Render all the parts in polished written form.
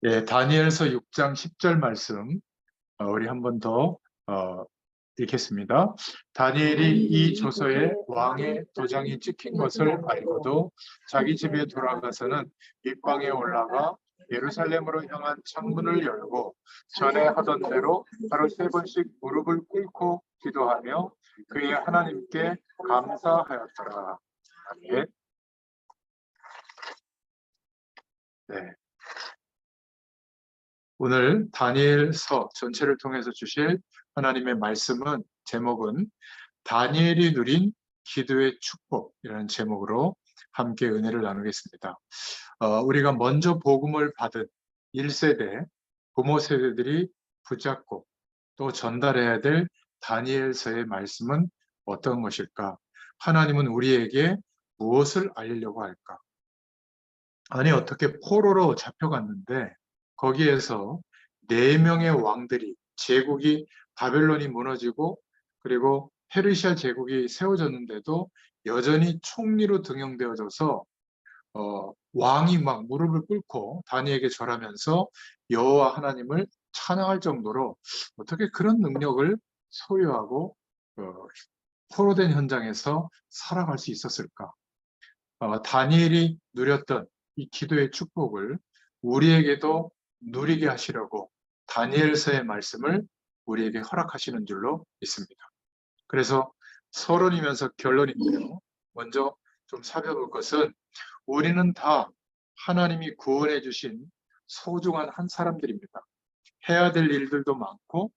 예, 다니엘서 6장 10절 말씀 우리 한 번 더 읽겠습니다. 다니엘이 이 조서에 왕의 도장이 찍힌 것을 알고도 자기 집에 돌아가서는 밑방에 올라가 예루살렘으로 향한 창문을 열고 전에 하던 대로 하루 3번씩 무릎을 꿇고 기도하며 그의 하나님께 감사하였더라. 아멘. 네. 오늘 다니엘서 전체를 통해서 주실 하나님의 말씀은 제목은 다니엘이 누린 기도의 축복이라는 제목으로 함께 은혜를 나누겠습니다. 우리가 먼저 복음을 받은 1세대 부모 세대들이 붙잡고 또 전달해야 될 다니엘서의 말씀은 어떤 것일까? 하나님은 우리에게 무엇을 알리려고 할까? 아니 어떻게 포로로 잡혀갔는데 거기에서 4명의 왕들이 제국이 바벨론이 무너지고 그리고 페르시아 제국이 세워졌는데도 여전히 총리로 등용되어져서 왕이 막 무릎을 꿇고 다니엘에게 절하면서 여호와 하나님을 찬양할 정도로 어떻게 그런 능력을 소유하고 포로된 현장에서 살아갈 수 있었을까? 다니엘이 누렸던 이 기도의 축복을 우리에게도 누리게 하시려고 다니엘서의 말씀을 우리에게 허락하시는 줄로 믿습니다. 그래서 서론이면서 결론인데요. 먼저 좀 살펴볼 것은 우리는 다 하나님이 구원해 주신 소중한 한 사람들입니다. 해야 될 일들도 많고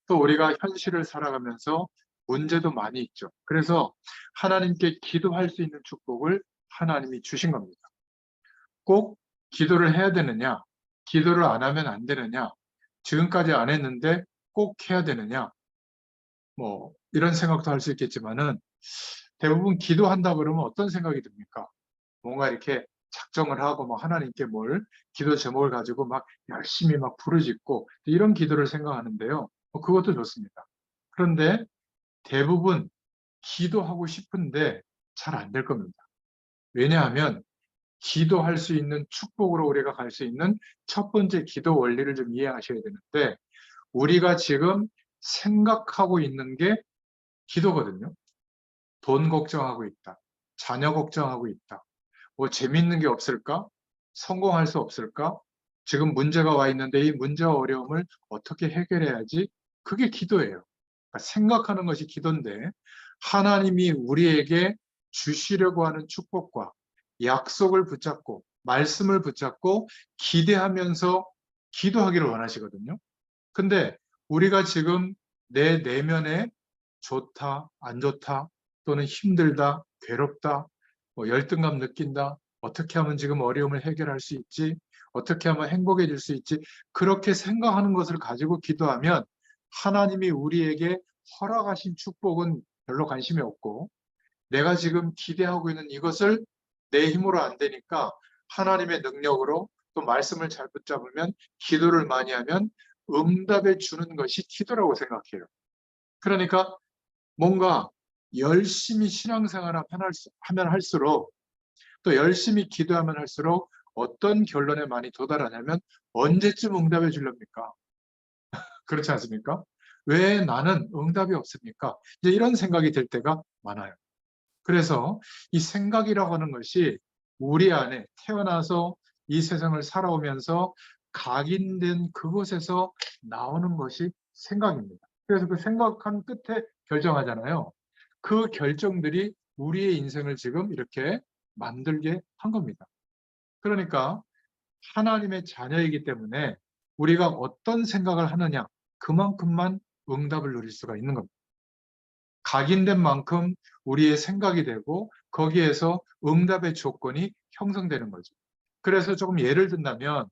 또 우리가 현실을 살아가면서 문제도 많이 있죠. 그래서 하나님께 기도할 수 있는 축복을 하나님이 주신 겁니다. 꼭 기도를 해야 되느냐? 기도를 안 하면 안 되느냐? 지금까지 안 했는데 꼭 해야 되느냐? 뭐 이런 생각도 할 수 있겠지만은 대부분 기도한다 그러면 어떤 생각이 듭니까? 뭔가 이렇게 작정을 하고 뭐 하나님께 뭘 기도 제목을 가지고 막 열심히 막 부르짖고 이런 기도를 생각하는데요. 그것도 좋습니다. 그런데 대부분 기도하고 싶은데 잘 안 될 겁니다. 왜냐하면 기도할 수 있는 축복으로 우리가 갈 수 있는 첫 번째 기도 원리를 좀 이해하셔야 되는데 우리가 지금 생각하고 있는 게 기도거든요. 돈 걱정하고 있다. 자녀 걱정하고 있다. 뭐 재밌는 게 없을까? 성공할 수 없을까? 지금 문제가 와 있는데 이 문제와 어려움을 어떻게 해결해야지? 그게 기도예요. 그러니까 생각하는 것이 기도인데 하나님이 우리에게 주시려고 하는 축복과 약속을 붙잡고 말씀을 붙잡고 기대하면서 기도하기를 원하시거든요. 근데 우리가 지금 내 내면에 좋다, 안 좋다, 또는 힘들다, 괴롭다, 뭐 열등감 느낀다, 어떻게 하면 지금 어려움을 해결할 수 있지, 어떻게 하면 행복해질 수 있지, 그렇게 생각하는 것을 가지고 기도하면 하나님이 우리에게 허락하신 축복은 별로 관심이 없고 내가 지금 기대하고 있는 이것을 내 힘으로 안 되니까 하나님의 능력으로 또 말씀을 잘 붙잡으면 기도를 많이 하면 응답해 주는 것이 기도라고 생각해요. 그러니까 뭔가 열심히 신앙생활을 하면 할수록 또 열심히 기도하면 할수록 어떤 결론에 많이 도달하냐면 언제쯤 응답해 주렵니까? 그렇지 않습니까? 왜 나는 응답이 없습니까? 이제 이런 생각이 들 때가 많아요. 그래서 이 생각이라고 하는 것이 우리 안에 태어나서 이 세상을 살아오면서 각인된 그곳에서 나오는 것이 생각입니다. 그래서 그 생각한 끝에 결정하잖아요. 그 결정들이 우리의 인생을 지금 이렇게 만들게 한 겁니다. 그러니까 하나님의 자녀이기 때문에 우리가 어떤 생각을 하느냐 그만큼만 응답을 누릴 수가 있는 겁니다. 각인된 만큼 우리의 생각이 되고 거기에서 응답의 조건이 형성되는 거죠. 그래서 조금 예를 든다면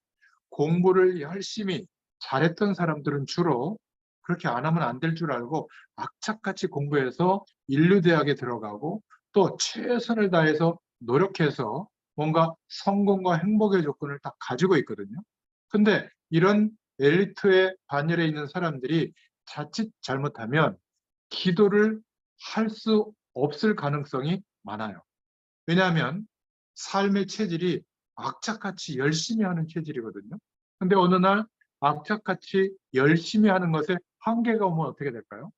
공부를 열심히 잘했던 사람들은 주로 그렇게 안 하면 안 될 줄 알고 악착같이 공부해서 인류대학에 들어가고 또 최선을 다해서 노력해서 뭔가 성공과 행복의 조건을 다 가지고 있거든요. 근데 이런 엘리트의 반열에 있는 사람들이 자칫 잘못하면 기도를 할 수 없을 가능성이 많아요. 왜냐하면 삶의 체질이 악착같이 열심히 하는 체질이거든요. 근데 어느 날 악착같이 열심히 하는 것에 한계가 오면 어떻게 될까요?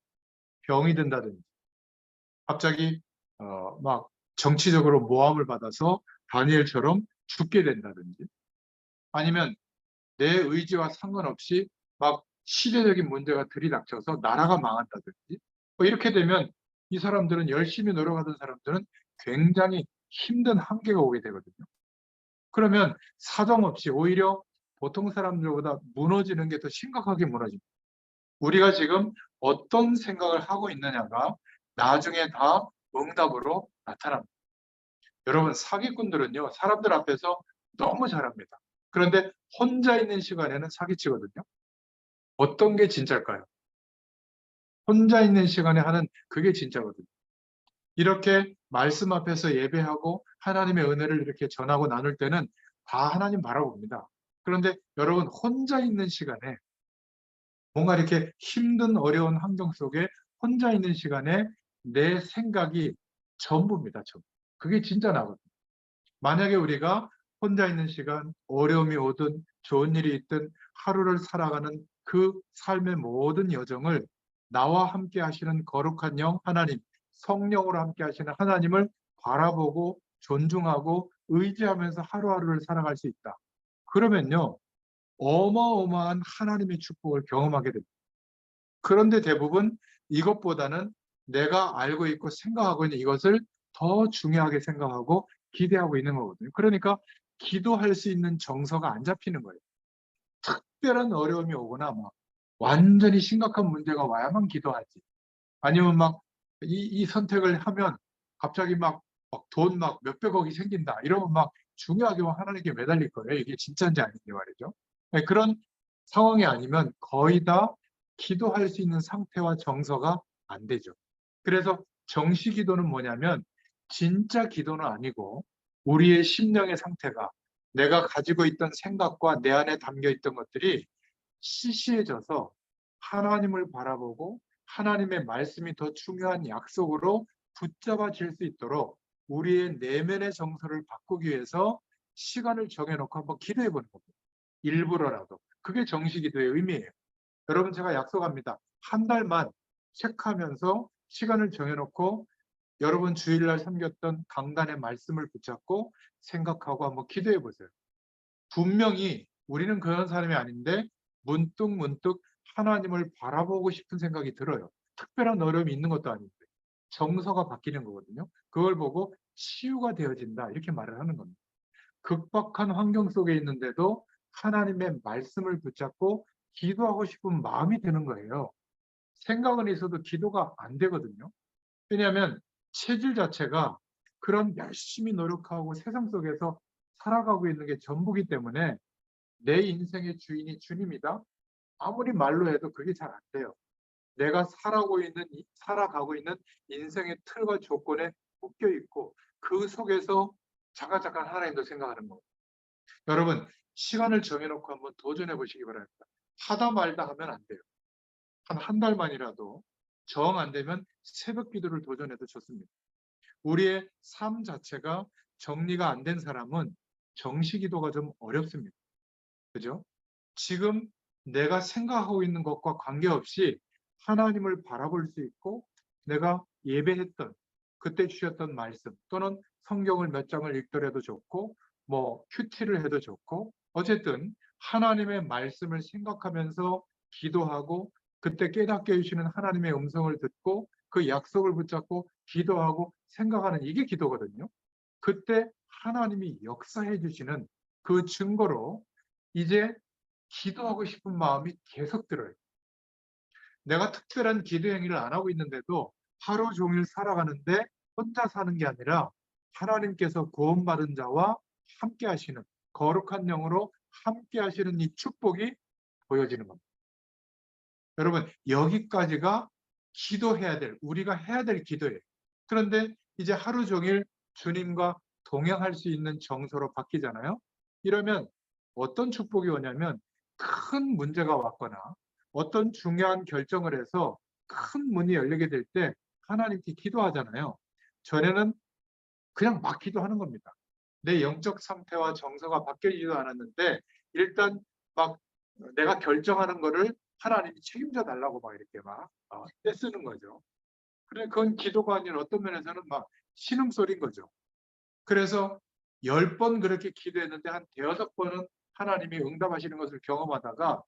병이 든다든지 갑자기 막 정치적으로 모함을 받아서 다니엘처럼 죽게 된다든지 아니면 내 의지와 상관없이 막 시대적인 문제가 들이닥쳐서 나라가 망한다든지 뭐 이렇게 되면 이 사람들은 열심히 노력하던 사람들은 굉장히 힘든 한계가 오게 되거든요. 그러면 사정없이 오히려 보통 사람들보다 무너지는 게 더 심각하게 무너집니다. 우리가 지금 어떤 생각을 하고 있느냐가 나중에 다 응답으로 나타납니다. 여러분, 사기꾼들은요, 사람들 앞에서 너무 잘합니다. 그런데 혼자 있는 시간에는 사기치거든요. 어떤 게 진짜일까요? 혼자 있는 시간에 하는 그게 진짜거든요. 이렇게 말씀 앞에서 예배하고 하나님의 은혜를 이렇게 전하고 나눌 때는 다 하나님 바라봅니다. 그런데 여러분, 혼자 있는 시간에 뭔가 이렇게 힘든 어려운 환경 속에 혼자 있는 시간에 내 생각이 전부입니다. 전부. 그게 진짜 나거든요. 만약에 우리가 혼자 있는 시간, 어려움이 오든 좋은 일이 있든 하루를 살아가는 그 삶의 모든 여정을 나와 함께 하시는 거룩한 영 하나님, 성령으로 함께 하시는 하나님을 바라보고 존중하고 의지하면서 하루하루를 살아갈 수 있다. 그러면요, 어마어마한 하나님의 축복을 경험하게 됩니다. 그런데 대부분 이것보다는 내가 알고 있고 생각하고 있는 이것을 더 중요하게 생각하고 기대하고 있는 거거든요. 그러니까 기도할 수 있는 정서가 안 잡히는 거예요. 특별한 어려움이 오거나 막 완전히 심각한 문제가 와야만 기도하지. 아니면 막 이 선택을 하면 갑자기 막 돈 막 몇백억이 생긴다. 이러면 막 중요하게 하나님께 매달릴 거예요. 이게 진짜인지 아닌지 말이죠. 네, 그런 상황이 아니면 거의 다 기도할 수 있는 상태와 정서가 안 되죠. 그래서 정시 기도는 뭐냐면 진짜 기도는 아니고 우리의 심령의 상태가 내가 가지고 있던 생각과 내 안에 담겨 있던 것들이 시시해져서 하나님을 바라보고 하나님의 말씀이 더 중요한 약속으로 붙잡아질 수 있도록 우리의 내면의 정서를 바꾸기 위해서 시간을 정해놓고 한번 기도해 보는 겁니다. 일부러라도. 그게 정시기도의 의미예요. 여러분, 제가 약속합니다. 한 달만 체크하면서 시간을 정해놓고 여러분 주일날 섬겼던 강단의 말씀을 붙잡고 생각하고 한번 기도해 보세요. 분명히 우리는 그런 사람이 아닌데 문득 하나님을 바라보고 싶은 생각이 들어요. 특별한 어려움이 있는 것도 아닌데 정서가 바뀌는 거거든요. 그걸 보고 치유가 되어진다 이렇게 말을 하는 겁니다. 극박한 환경 속에 있는데도 하나님의 말씀을 붙잡고 기도하고 싶은 마음이 드는 거예요. 생각은 있어도 기도가 안 되거든요. 왜냐하면 체질 자체가 그런 열심히 노력하고 세상 속에서 살아가고 있는 게 전부기 때문에 내 인생의 주인이 주님이다. 아무리 말로 해도 그게 잘 안 돼요. 내가 살아가고 있는 인생의 틀과 조건에 묶여 있고 그 속에서 잠깐 하나님도 생각하는 거예요. 여러분, 시간을 정해놓고 한번 도전해 보시기 바랍니다. 하다 말다 하면 안 돼요. 한 달만이라도 정 안 되면 새벽 기도를 도전해도 좋습니다. 우리의 삶 자체가 정리가 안 된 사람은 정시 기도가 좀 어렵습니다. 그죠? 지금 내가 생각하고 있는 것과 관계없이 하나님을 바라볼 수 있고 내가 예배했던 그때 주셨던 말씀 또는 성경을 몇 장을 읽더라도 좋고 뭐 큐티를 해도 좋고 어쨌든 하나님의 말씀을 생각하면서 기도하고 그때 깨닫게 해주시는 하나님의 음성을 듣고 그 약속을 붙잡고 기도하고 생각하는 이게 기도거든요. 그때 하나님이 역사해 주시는 그 증거로 이제 기도하고 싶은 마음이 계속 들어요. 내가 특별한 기도 행위를 안 하고 있는데도 하루 종일 살아가는데 혼자 사는 게 아니라 하나님께서 구원받은 자와 함께 하시는 거룩한 영으로 함께 하시는 이 축복이 보여지는 겁니다. 여러분, 여기까지가 기도해야 될, 우리가 해야 될 기도예요. 그런데 이제 하루 종일 주님과 동행할 수 있는 정서로 바뀌잖아요. 이러면 어떤 축복이 오냐면 큰 문제가 왔거나 어떤 중요한 결정을 해서 큰 문이 열리게 될 때 하나님께 기도하잖아요. 전에는 그냥 막 기도하는 겁니다. 내 영적 상태와 정서가 바뀌지도 않았는데 일단 막 내가 결정하는 거를 하나님이 책임져 달라고 막 이렇게 막 떼쓰는 거죠. 그래, 그건 기도가 아닌 어떤 면에서는 막 신음소리인 거죠. 그래서 10번 그렇게 기도했는데 한 대여섯 번은 하나님이 응답하시는 것을 경험하다가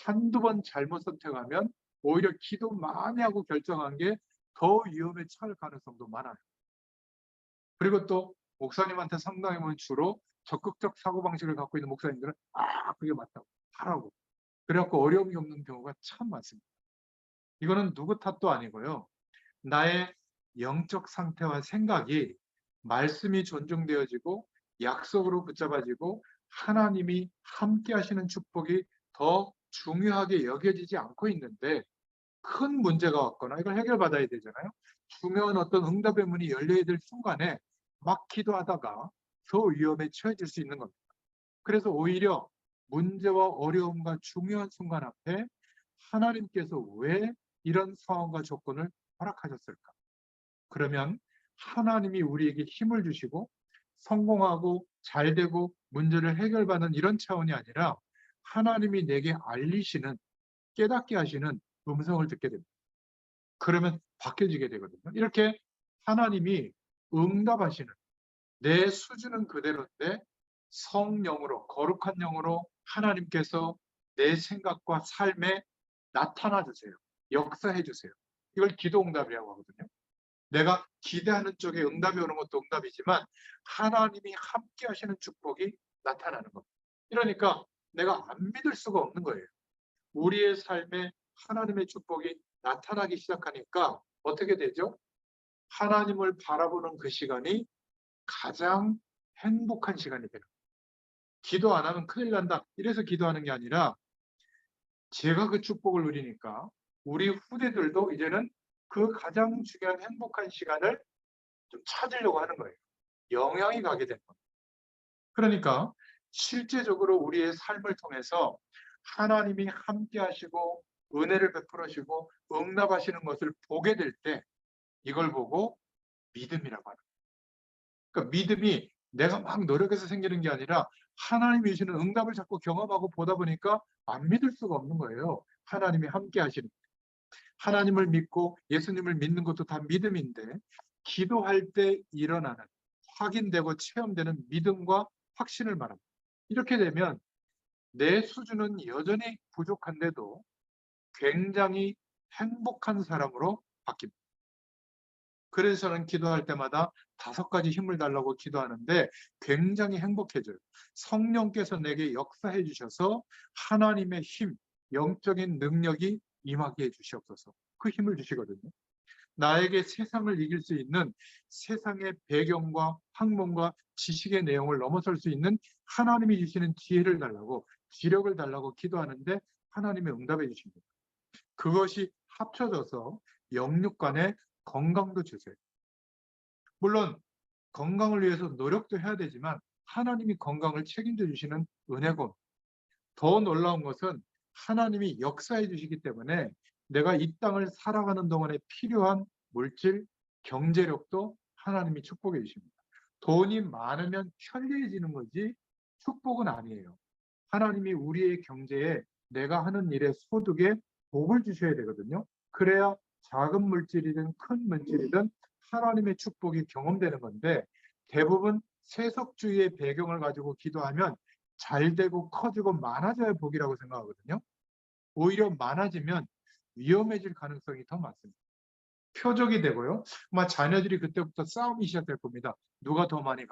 한두 번 잘못 선택하면 오히려 기도 많이 하고 결정한 게 더 위험에 처할 가능성도 많아요. 그리고 또 목사님한테 상담해보면 주로 적극적 사고방식을 갖고 있는 목사님들은 그게 맞다고 하라고. 그래갖고 어려움이 없는 경우가 참 많습니다. 이거는 누구 탓도 아니고요. 나의 영적 상태와 생각이 말씀이 존중되어지고 약속으로 붙잡아지고 하나님이 함께 하시는 축복이 더 중요하게 여겨지지 않고 있는데 큰 문제가 왔거나 이걸 해결받아야 되잖아요. 중요한 어떤 응답의 문이 열려야 될 순간에 막 기도하다가 더 위험에 처해질 수 있는 겁니다. 그래서 오히려 문제와 어려움과 중요한 순간 앞에 하나님께서 왜 이런 상황과 조건을 허락하셨을까? 그러면 하나님이 우리에게 힘을 주시고 성공하고 잘되고 문제를 해결받는 이런 차원이 아니라 하나님이 내게 알리시는 깨닫게 하시는 음성을 듣게 됩니다. 그러면 바뀌어지게 되거든요. 이렇게 하나님이 응답하시는 내 수준은 그대로인데 성령으로 거룩한 영으로 하나님께서 내 생각과 삶에 나타나 주세요. 역사해 주세요. 이걸 기도응답이라고 하거든요. 내가 기대하는 쪽에 응답이 오는 것도 응답이지만 하나님이 함께 하시는 축복이 나타나는 겁니다. 이러니까 내가 안 믿을 수가 없는 거예요. 우리의 삶에 하나님의 축복이 나타나기 시작하니까 어떻게 되죠? 하나님을 바라보는 그 시간이 가장 행복한 시간이 돼요. 기도 안 하면 큰일 난다. 이래서 기도하는 게 아니라 제가 그 축복을 누리니까 우리 후대들도 이제는 그 가장 중요한 행복한 시간을 좀 찾으려고 하는 거예요. 영향이 가게 되는 겁니다. 그러니까 실제적으로 우리의 삶을 통해서 하나님이 함께 하시고 은혜를 베풀어 주시고 응답하시는 것을 보게 될 때 이걸 보고 믿음이라고 하는 거예요. 그러니까 믿음이 내가 막 노력해서 생기는 게 아니라 하나님이 주시는 응답을 자꾸 경험하고 보다 보니까 안 믿을 수가 없는 거예요. 하나님이 함께 하시는. 하나님을 믿고 예수님을 믿는 것도 다 믿음인데 기도할 때 일어나는 확인되고 체험되는 믿음과 확신을 말합니다. 이렇게 되면 내 수준은 여전히 부족한데도 굉장히 행복한 사람으로 바뀝니다. 그래서 저는 기도할 때마다 5가지 힘을 달라고 기도하는데 굉장히 행복해져요. 성령께서 내게 역사해 주셔서 하나님의 힘, 영적인 능력이 임하게 해 주시옵소서. 그 힘을 주시거든요. 나에게 세상을 이길 수 있는 세상의 배경과 학문과 지식의 내용을 넘어설 수 있는 하나님이 주시는 지혜를 달라고 지력을 달라고 기도하는데 하나님이 응답해 주십니다. 그것이 합쳐져서 영육 간의 건강도 주세요. 물론 건강을 위해서 노력도 해야 되지만 하나님이 건강을 책임져 주시는 은혜고 더 놀라운 것은 하나님이 역사해 주시기 때문에 내가 이 땅을 살아가는 동안에 필요한 물질, 경제력도 하나님이 축복해 주십니다. 돈이 많으면 편리해지는 거지 축복은 아니에요. 하나님이 우리의 경제에 내가 하는 일의 소득에 복을 주셔야 되거든요. 그래야 작은 물질이든 큰 물질이든 하나님의 축복이 경험되는 건데 대부분 세속주의의 배경을 가지고 기도하면 잘 되고 커지고 많아져야 복이라고 생각하거든요. 오히려 많아지면 위험해질 가능성이 더 많습니다. 표적이 되고요. 아마 자녀들이 그때부터 싸움이 시작될 겁니다. 누가 더 많이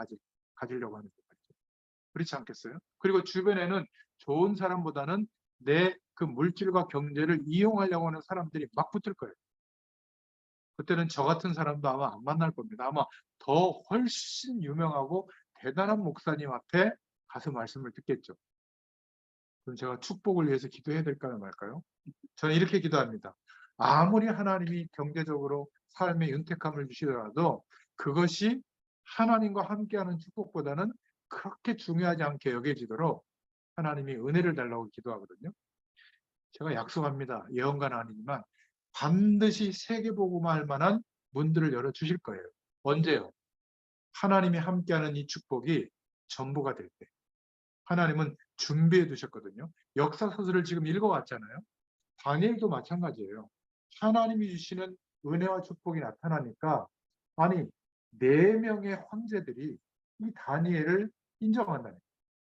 가지려고 하는지. 그렇지 않겠어요? 그리고 주변에는 좋은 사람보다는 내 그 물질과 경제를 이용하려고 하는 사람들이 막 붙을 거예요. 그때는 저 같은 사람도 아마 안 만날 겁니다. 아마 더 훨씬 유명하고 대단한 목사님 앞에 가서 말씀을 듣겠죠. 그럼 제가 축복을 위해서 기도해야 될까요, 말까요? 저는 이렇게 기도합니다. 아무리 하나님이 경제적으로 삶의 윤택함을 주시더라도 그것이 하나님과 함께하는 축복보다는 그렇게 중요하지 않게 여겨지도록 하나님이 은혜를 달라고 기도하거든요. 제가 약속합니다. 예언가는 아니지만 반드시 세계복음화할 만한 문들을 열어주실 거예요. 언제요? 하나님이 함께하는 이 축복이 전부가 될 때. 하나님은 준비해 두셨거든요. 역사서술을 지금 읽어왔잖아요. 다니엘도 마찬가지예요. 하나님이 주시는 은혜와 축복이 나타나니까 아니 4명의 황제들이 이 다니엘을 인정한다는 거예요.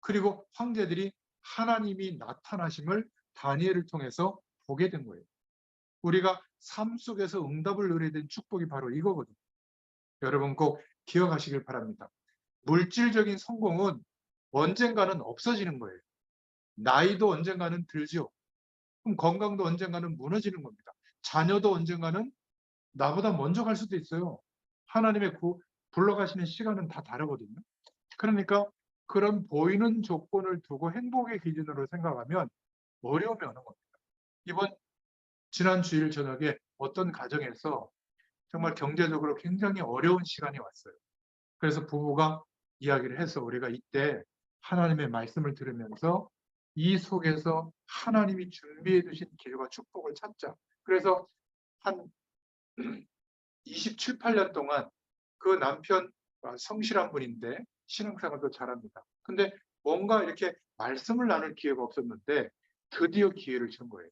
그리고 황제들이 하나님이 나타나심을 다니엘을 통해서 보게 된 거예요. 우리가 삶 속에서 응답을 누리게 된 축복이 바로 이거거든요. 여러분 꼭 기억하시길 바랍니다. 물질적인 성공은 언젠가는 없어지는 거예요. 나이도 언젠가는 들죠. 그럼 건강도 언젠가는 무너지는 겁니다. 자녀도 언젠가는 나보다 먼저 갈 수도 있어요. 하나님의 불러가시는 시간은 다 다르거든요. 그러니까 그런 보이는 조건을 두고 행복의 기준으로 생각하면 어려움이 오는 겁니다. 지난 주일 저녁에 어떤 가정에서 정말 경제적으로 굉장히 어려운 시간이 왔어요. 그래서 부부가 이야기를 해서 우리가 이때 하나님의 말씀을 들으면서 이 속에서 하나님이 준비해 두신 길과 축복을 찾자. 그래서 한 27, 8년 동안 그 남편 성실한 분인데 신앙생활도 잘합니다. 근데 뭔가 이렇게 말씀을 나눌 기회가 없었는데 드디어 기회를 준 거예요.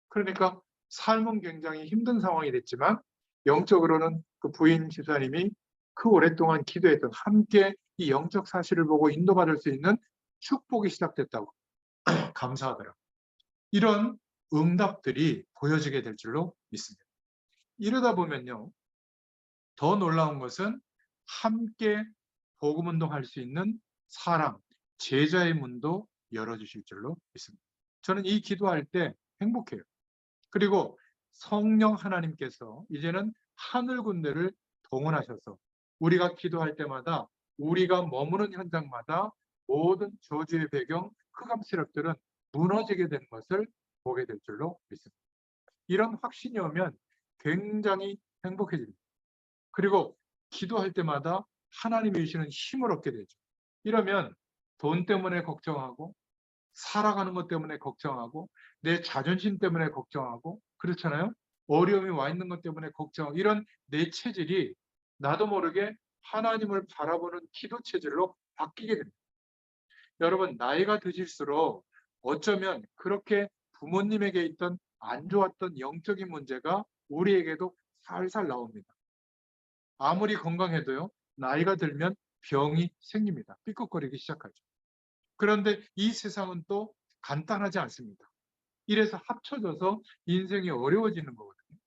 그러니까 삶은 굉장히 힘든 상황이 됐지만 영적으로는 그 부인 집사님이 그 오랫동안 기도했던 함께 이 영적 사실을 보고 인도받을 수 있는 축복이 시작됐다고 감사하더라고요. 이런 응답들이 보여지게 될 줄로 믿습니다. 이러다 보면요. 더 놀라운 것은 함께 복음 운동할 수 있는 사람, 제자의 문도 열어주실 줄로 믿습니다. 저는 이 기도할 때 행복해요. 그리고 성령 하나님께서 이제는 하늘 군대를 동원하셔서 우리가 기도할 때마다 우리가 머무는 현장마다 모든 저주의 배경, 흑암 세력들은 무너지게 되는 것을 보게 될 줄로 믿습니다. 이런 확신이 오면 굉장히 행복해집니다. 그리고 기도할 때마다 하나님이 주시는 힘을 얻게 되죠. 이러면 돈 때문에 걱정하고 살아가는 것 때문에 걱정하고 내 자존심 때문에 걱정하고 그렇잖아요. 어려움이 와 있는 것 때문에 걱정하고 이런 내 체질이 나도 모르게 하나님을 바라보는 기도 체질로 바뀌게 됩니다. 여러분 나이가 드실수록 어쩌면 그렇게 부모님에게 있던 안 좋았던 영적인 문제가 우리에게도 살살 나옵니다. 아무리 건강해도요. 나이가 들면 병이 생깁니다. 삐걱거리기 시작하죠. 그런데 이 세상은 또 간단하지 않습니다. 이래서 합쳐져서 인생이 어려워지는 거거든요.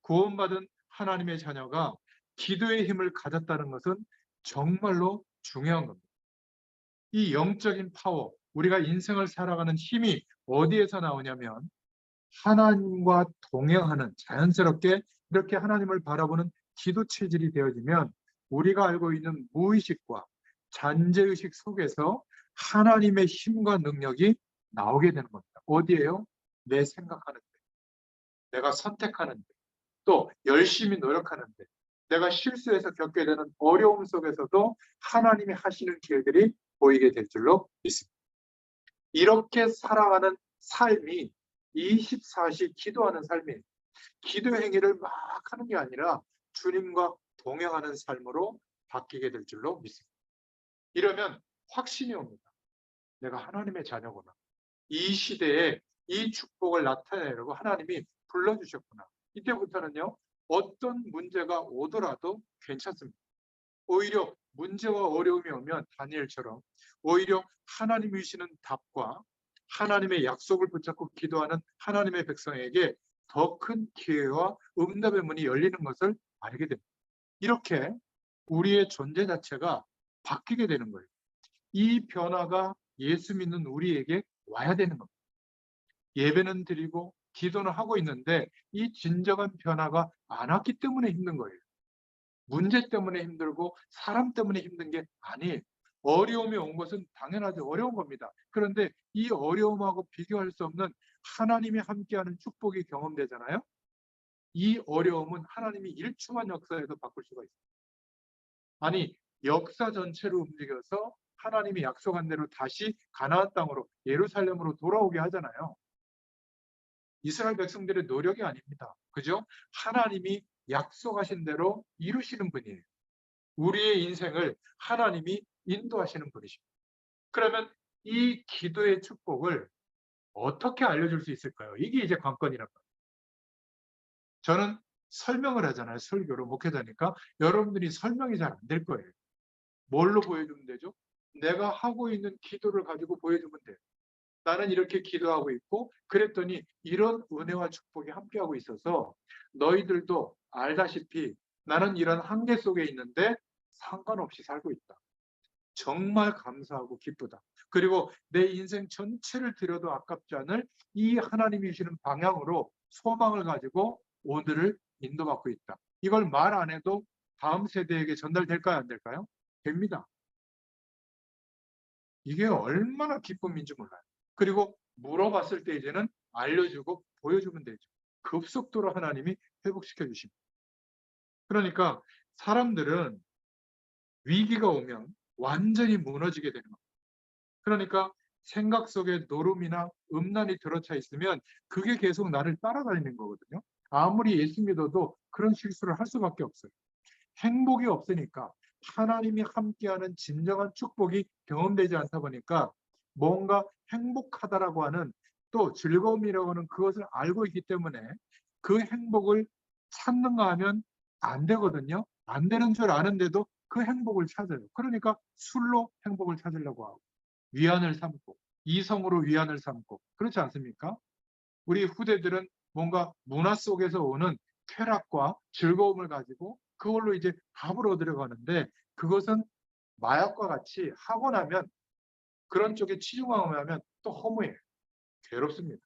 구원받은 하나님의 자녀가 기도의 힘을 가졌다는 것은 정말로 중요한 겁니다. 이 영적인 파워, 우리가 인생을 살아가는 힘이 어디에서 나오냐면 하나님과 동행하는 자연스럽게 이렇게 하나님을 바라보는 기도 체질이 되어지면 우리가 알고 있는 무의식과 잔재의식 속에서 하나님의 힘과 능력이 나오게 되는 겁니다. 어디에요? 내 생각하는 데, 내가 선택하는 데, 또 열심히 노력하는 데, 내가 실수해서 겪게 되는 어려움 속에서도 하나님이 하시는 길들이 보이게 될 줄로 믿습니다. 이렇게 살아가는 삶이 24시 기도하는 삶이에요. 기도 행위를 막 하는 게 아니라 주님과 동행하는 삶으로 바뀌게 될 줄로 믿습니다. 이러면 확신이 옵니다. 내가 하나님의 자녀구나. 이 시대에 이 축복을 나타내려고 하나님이 불러주셨구나. 이때부터는요. 어떤 문제가 오더라도 괜찮습니다. 오히려 문제와 어려움이 오면 다니엘처럼 오히려 하나님이 주시는 답과 하나님의 약속을 붙잡고 기도하는 하나님의 백성에게 더 큰 기회와 응답의 문이 열리는 것을 알게 됩니다. 이렇게 우리의 존재 자체가 바뀌게 되는 거예요. 이 변화가 예수 믿는 우리에게 와야 되는 겁니다. 예배는 드리고 기도는 하고 있는데 이 진정한 변화가 안 왔기 때문에 힘든 거예요. 문제 때문에 힘들고 사람 때문에 힘든 게 아니에요. 어려움이 온 것은 당연하죠. 어려운 겁니다. 그런데 이 어려움하고 비교할 수 없는 하나님이 함께하는 축복이 경험되잖아요. 이 어려움은 하나님이 일초만 역사에서 바꿀 수가 있어요. 아니 역사 전체로 움직여서 하나님이 약속한 대로 다시 가나안 땅으로 예루살렘으로 돌아오게 하잖아요. 이스라엘 백성들의 노력이 아닙니다. 그죠? 하나님이 약속하신 대로 이루시는 분이에요. 우리의 인생을 하나님이 인도하시는 분이십니다. 그러면 이 기도의 축복을 어떻게 알려줄 수 있을까요? 이게 이제 관건이란 말이에요. 저는 설명을 하잖아요. 설교로 목회자니까. 여러분들이 설명이 잘 안 될 거예요. 뭘로 보여주면 되죠? 내가 하고 있는 기도를 가지고 보여주면 돼요. 나는 이렇게 기도하고 있고 그랬더니 이런 은혜와 축복이 함께하고 있어서 너희들도 알다시피 나는 이런 한계 속에 있는데 상관없이 살고 있다. 정말 감사하고 기쁘다. 그리고 내 인생 전체를 들여도 아깝지 않을 이 하나님이 주시는 방향으로 소망을 가지고 오늘을 인도받고 있다. 이걸 말 안 해도 다음 세대에게 전달될까요? 안 될까요? 됩니다. 이게 얼마나 기쁨인지 몰라요. 그리고 물어봤을 때 이제는 알려주고 보여주면 되죠. 급속도로 하나님이 회복시켜 주십니다. 그러니까 사람들은 위기가 오면 완전히 무너지게 되는 겁니다. 그러니까 생각 속에 노름이나 음란이 들어차 있으면 그게 계속 나를 따라다니는 거거든요. 아무리 예수 믿어도 그런 실수를 할 수밖에 없어요. 행복이 없으니까 하나님이 함께하는 진정한 축복이 경험되지 않다 보니까 뭔가 행복하다라고 하는 또 즐거움이라고 하는 그것을 알고 있기 때문에 그 행복을 찾는가 하면 안 되거든요. 안 되는 줄 아는데도 그 행복을 찾아요. 그러니까 술로 행복을 찾으려고 하고 위안을 삼고 이성으로 위안을 삼고 그렇지 않습니까? 우리 후대들은 뭔가 문화 속에서 오는 쾌락과 즐거움을 가지고 그걸로 이제 밥을 얻으려 가는데 그것은 마약과 같이 하고 나면 그런 쪽에 치중하면 또 허무해요. 괴롭습니다.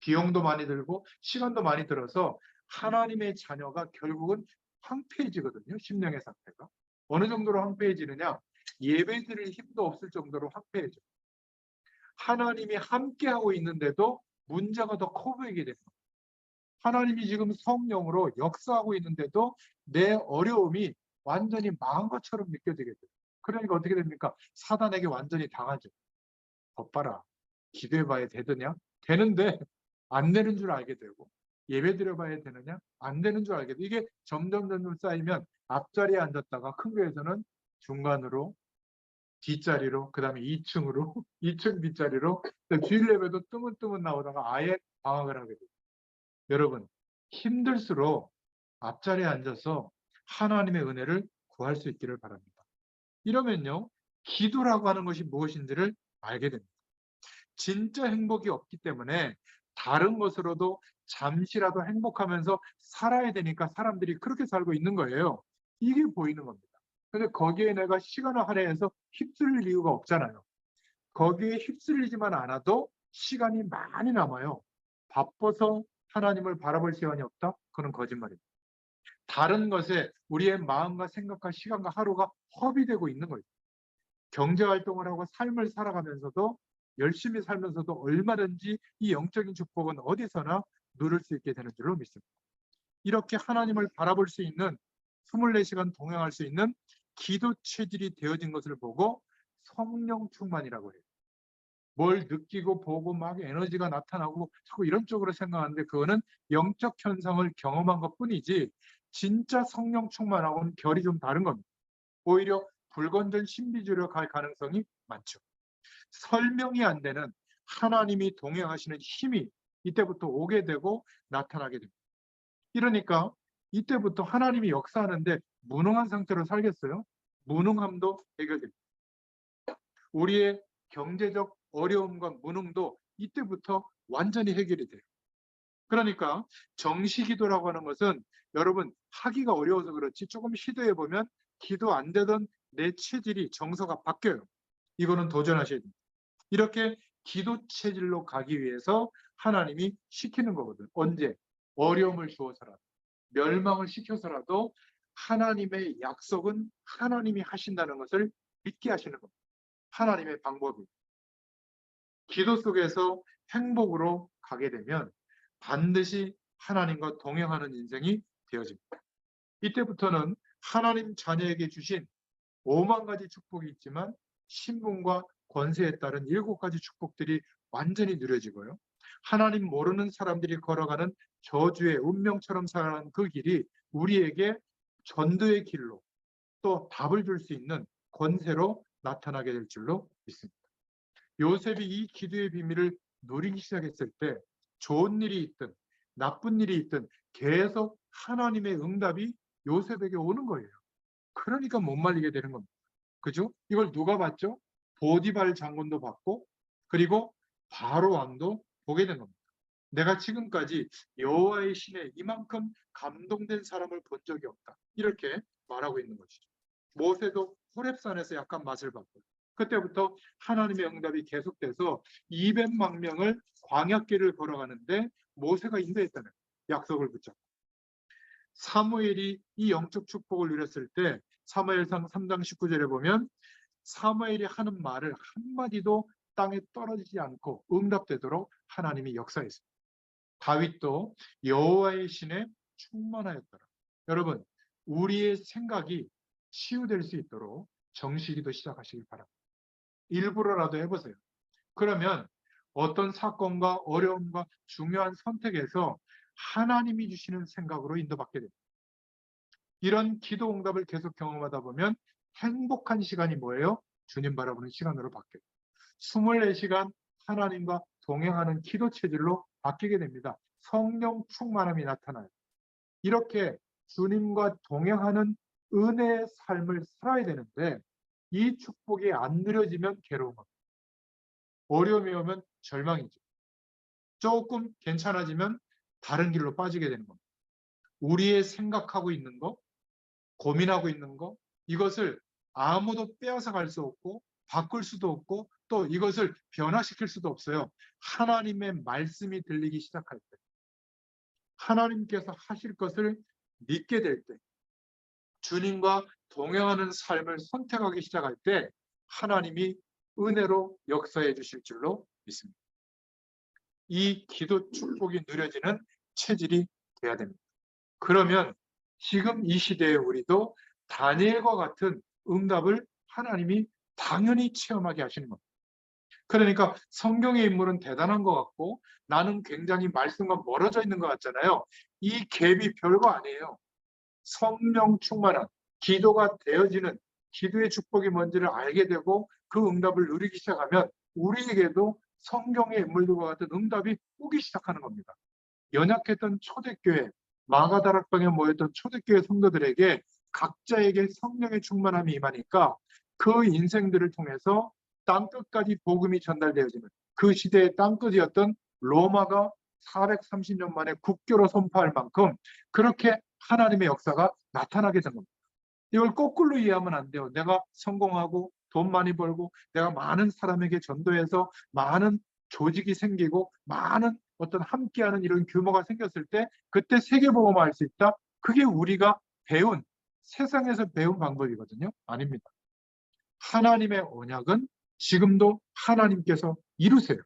비용도 많이 들고 시간도 많이 들어서 하나님의 자녀가 결국은 황폐해지거든요. 심령의 상태가. 어느 정도로 황폐해지느냐? 예배드릴 힘도 없을 정도로 황폐해져. 하나님이 함께하고 있는데도 문제가 더 커 보이게 됩니다. 하나님이 지금 성령으로 역사하고 있는데도 내 어려움이 완전히 망한 것처럼 느껴지게 돼요. 그러니까 어떻게 됩니까? 사단에게 완전히 당하죠. 겉봐라. 기도해봐야 되느냐? 되는데 안 되는 줄 알게 되고 예배 드려봐야 되느냐? 안 되는 줄 알게 되고 이게 점점 쌓이면 앞자리에 앉았다가 큰 교회에서는 중간으로 뒷자리로 그다음에 2층으로 2층 뒷자리로 주일 예배도 뜨문뜨문 나오다가 아예 방학을 하게 돼요. 여러분 힘들수록 앞자리에 앉아서 하나님의 은혜를 구할 수 있기를 바랍니다. 이러면요 기도라고 하는 것이 무엇인지를 알게 됩니다. 진짜 행복이 없기 때문에 다른 것으로도 잠시라도 행복하면서 살아야 되니까 사람들이 그렇게 살고 있는 거예요. 이게 보이는 겁니다. 근데 거기에 내가 시간을 할애해서 휩쓸릴 이유가 없잖아요. 거기에 휩쓸리지만 않아도 시간이 많이 남아요. 바빠서 하나님을 바라볼 시간이 없다? 그건 거짓말입니다. 다른 것에 우리의 마음과 생각과 시간과 하루가 허비되고 있는 거예요. 경제활동을 하고 삶을 살아가면서도 열심히 살면서도 얼마든지 이 영적인 축복은 어디서나 누릴 수 있게 되는 줄로 믿습니다. 이렇게 하나님을 바라볼 수 있는 24시간 동행할 수 있는 기도 체질이 되어진 것을 보고 성령 충만이라고 해요. 뭘 느끼고 보고 막 에너지가 나타나고 자꾸 이런 쪽으로 생각하는데 그거는 영적 현상을 경험한 것뿐이지 진짜 성령 충만하고는 결이 좀 다른 겁니다. 오히려 불건전 신비주의로 갈 가능성이 많죠. 설명이 안 되는 하나님이 동행하시는 힘이 이때부터 오게 되고 나타나게 됩니다. 이러니까 이때부터 하나님이 역사하는데 무능한 상태로 살겠어요? 무능함도 해결됩니다. 우리의 경제적 어려움과 무능도 이때부터 완전히 해결이 돼요. 그러니까 정시기도라고 하는 것은 여러분 하기가 어려워서 그렇지 조금 시도해 보면 기도 안 되던 내 체질이 정서가 바뀌어요. 이거는 도전하셔야 됩니다. 이렇게 기도 체질로 가기 위해서 하나님이 시키는 거거든. 언제? 어려움을 주어서라도 멸망을 시켜서라도 하나님의 약속은 하나님이 하신다는 것을 믿게 하시는 겁니다. 하나님의 방법이. 기도 속에서 행복으로 가게 되면 반드시 하나님과 동행하는 인생이 되어집니다. 이때부터는 하나님 자녀에게 주신 5만 가지 축복이 있지만 신분과 권세에 따른 7가지 축복들이 완전히 누려지고요. 하나님 모르는 사람들이 걸어가는 저주의 운명처럼 살아가는 그 길이 우리에게 전도의 길로 또 답을 줄 수 있는 권세로 나타나게 될 줄로 믿습니다. 요셉이 이 기도의 비밀을 누리기 시작했을 때 좋은 일이 있든 나쁜 일이 있든 계속 하나님의 응답이 요셉에게 오는 거예요. 그러니까 못 말리게 되는 겁니다. 그죠? 이걸 누가 봤죠? 보디발 장군도 봤고, 그리고 바로 왕도 보게 된 겁니다. 내가 지금까지 여호와의 신에 이만큼 감동된 사람을 본 적이 없다. 이렇게 말하고 있는 것이죠. 모세도 호렙산에서 약간 맛을 봤고, 그때부터 하나님의 응답이 계속돼서 200만 명을 광야길을 걸어가는데 모세가 인도했다는 약속을 붙잡고, 사무엘이 이 영적 축복을 누렸을 때 사무엘상 3장 19절에 보면 사무엘이 하는 말을 한마디도 땅에 떨어지지 않고 응답되도록 하나님이 역사했습니다. 다윗도 여호와의 신에 충만하였더라. 여러분, 우리의 생각이 치유될 수 있도록 정시기도 시작하시길 바랍니다. 일부러라도 해보세요. 그러면 어떤 사건과 어려움과 중요한 선택에서 하나님이 주시는 생각으로 인도받게 됩니다. 이런 기도 응답을 계속 경험하다 보면 행복한 시간이 뭐예요? 주님 바라보는 시간으로 바뀌어요. 24시간 하나님과 동행하는 기도 체질로 바뀌게 됩니다. 성령 충만함이 나타나요. 이렇게 주님과 동행하는 은혜의 삶을 살아야 되는데 이 축복이 안 누려지면 괴로운 겁니다. 어려움이 오면 절망이죠. 조금 괜찮아지면 다른 길로 빠지게 되는 겁니다. 우리의 생각하고 있는 거, 고민하고 있는 거, 이것을 아무도 빼앗아 갈 수 없고 바꿀 수도 없고 또 이것을 변화시킬 수도 없어요. 하나님의 말씀이 들리기 시작할 때, 하나님께서 하실 것을 믿게 될 때, 주님과 동행하는 삶을 선택하기 시작할 때 하나님이 은혜로 역사해 주실 줄로 믿습니다. 이 기도 축복이 누려지는 체질이 돼야 됩니다. 그러면 지금 이 시대에 우리도 다니엘과 같은 응답을 하나님이 당연히 체험하게 하시는 겁니다. 그러니까 성경의 인물은 대단한 것 같고 나는 굉장히 말씀과 멀어져 있는 것 같잖아요. 이 갭이 별거 아니에요. 성령 충만한 기도가 되어지는 기도의 축복이 뭔지를 알게 되고 그 응답을 누리기 시작하면 우리에게도 성경의 인물들과 같은 응답이 오기 시작하는 겁니다. 연약했던 초대교회, 마가다락방에 모였던 초대교회 성도들에게 각자에게 성령의 충만함이 임하니까 그 인생들을 통해서 땅끝까지 복음이 전달되어지는 그 시대의 땅끝이었던 로마가 430년 만에 국교로 선포할 만큼 그렇게 하나님의 역사가 나타나게 된 겁니다. 이걸 거꾸로 이해하면 안 돼요. 내가 성공하고 돈 많이 벌고 내가 많은 사람에게 전도해서 많은 조직이 생기고 많은 어떤 함께하는 이런 규모가 생겼을 때 그때 세계복음화 할 수 있다? 그게 우리가 배운 세상에서 배운 방법이거든요. 아닙니다. 하나님의 언약은 지금도 하나님께서 이루세요.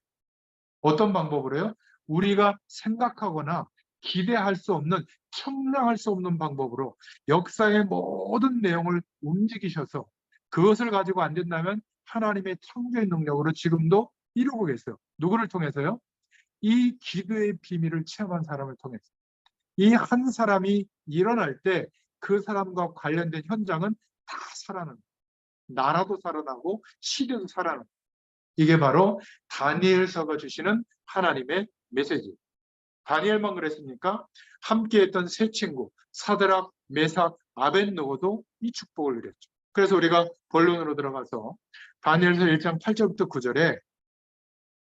어떤 방법으로요? 우리가 생각하거나 기대할 수 없는, 청량할 수 없는 방법으로 역사의 모든 내용을 움직이셔서 그것을 가지고 안 된다면 하나님의 창조의 능력으로 지금도 이루고 계세요. 누구를 통해서요? 이 기도의 비밀을 체험한 사람을 통해서. 이 한 사람이 일어날 때 그 사람과 관련된 현장은 다 살아나는, 나라도 살아나고 시대도 살아나는, 이게 바로 다니엘서가 주시는 하나님의 메시지. 다니엘만 그랬습니까? 함께했던 세 친구 사드락, 메삭, 아벳노고도 이 축복을 누렸죠. 그래서 우리가 본론으로 들어가서 다니엘서 1장 8절부터 9절에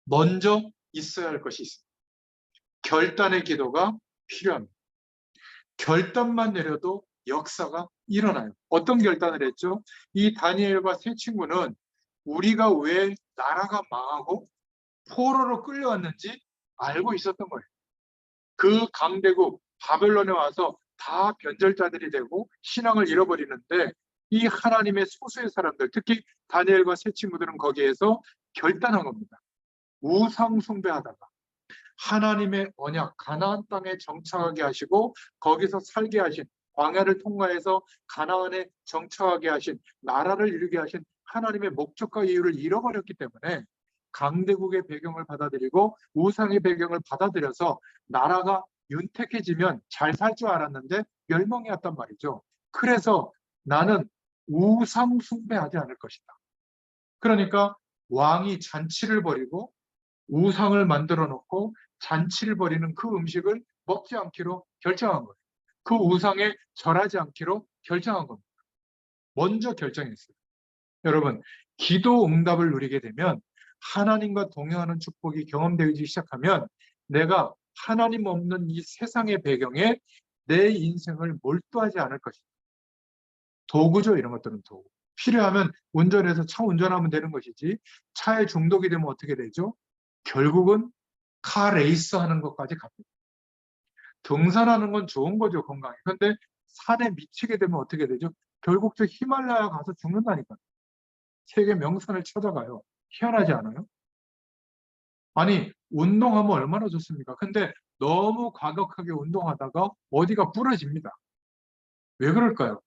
먼저 있어야 할 것이 있습니다. 결단의 기도가 필요합니다. 결단만 내려도 역사가 일어나요. 어떤 결단을 했죠? 이 다니엘과 세 친구는 우리가 왜 나라가 망하고 포로로 끌려왔는지 알고 있었던 거예요. 그 강대국 바벨론에 와서 다 변절자들이 되고 신앙을 잃어버리는데 이 하나님의 소수의 사람들, 특히 다니엘과 세 친구들은 거기에서 결단한 겁니다. 우상 숭배하다가 하나님의 언약 가나안 땅에 정착하게 하시고 거기서 살게 하신, 광야를 통과해서 가나안에 정착하게 하신, 나라를 이루게 하신 하나님의 목적과 이유를 잃어버렸기 때문에 강대국의 배경을 받아들이고 우상의 배경을 받아들여서 나라가 윤택해지면 잘 살 줄 알았는데 멸망이 왔단 말이죠. 그래서 나는 우상 숭배하지 않을 것이다. 그러니까 왕이 잔치를 벌이고 우상을 만들어 놓고 잔치를 벌이는 그 음식을 먹지 않기로 결정한 거예요. 그 우상에 절하지 않기로 결정한 겁니다. 먼저 결정했어요. 여러분, 기도 응답을 누리게 되면 하나님과 동행하는 축복이 경험되기 시작하면 내가 하나님 없는 이 세상의 배경에 내 인생을 몰두하지 않을 것입니다. 도구죠, 이런 것들은 도구. 필요하면 운전해서 차 운전하면 되는 것이지 차에 중독이 되면 어떻게 되죠? 결국은 카 레이스 하는 것까지 갑니다. 등산하는 건 좋은 거죠, 건강에. 그런데 산에 미치게 되면 어떻게 되죠? 결국 저 히말라야 가서 죽는다니까요. 세계 명산을 찾아가요. 희한하지 않아요? 아니, 운동하면 얼마나 좋습니까? 근데 너무 과격하게 운동하다가 어디가 부러집니다. 왜 그럴까요?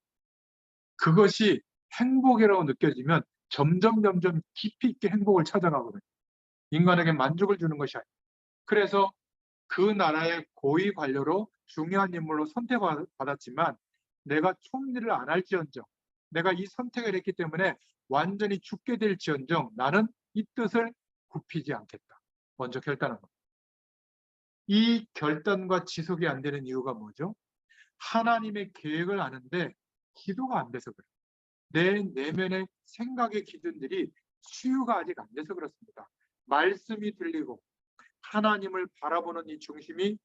그것이 행복이라고 느껴지면 점점 깊이 있게 행복을 찾아가거든요. 인간에게 만족을 주는 것이 아니에요. 그래서 그 나라의 고위 관료로 중요한 인물로 선택받았지만 내가 총리를 안 할지언정, 내가 이 선택을 했기 때문에 완전히 죽게 될지언정 나는 이 뜻을 굽히지 않겠다. 먼저 결단한 겁니다. 이 결단과 지속이 안 되는 이유가 뭐죠? 하나님의 계획을 아는데 기도가 안 돼서 그래요. 내 내면의 생각의 기준들이 수유가 아직 안 돼서 그렇습니다. 말씀이 들리고 하나님을 바라보는 이 중심이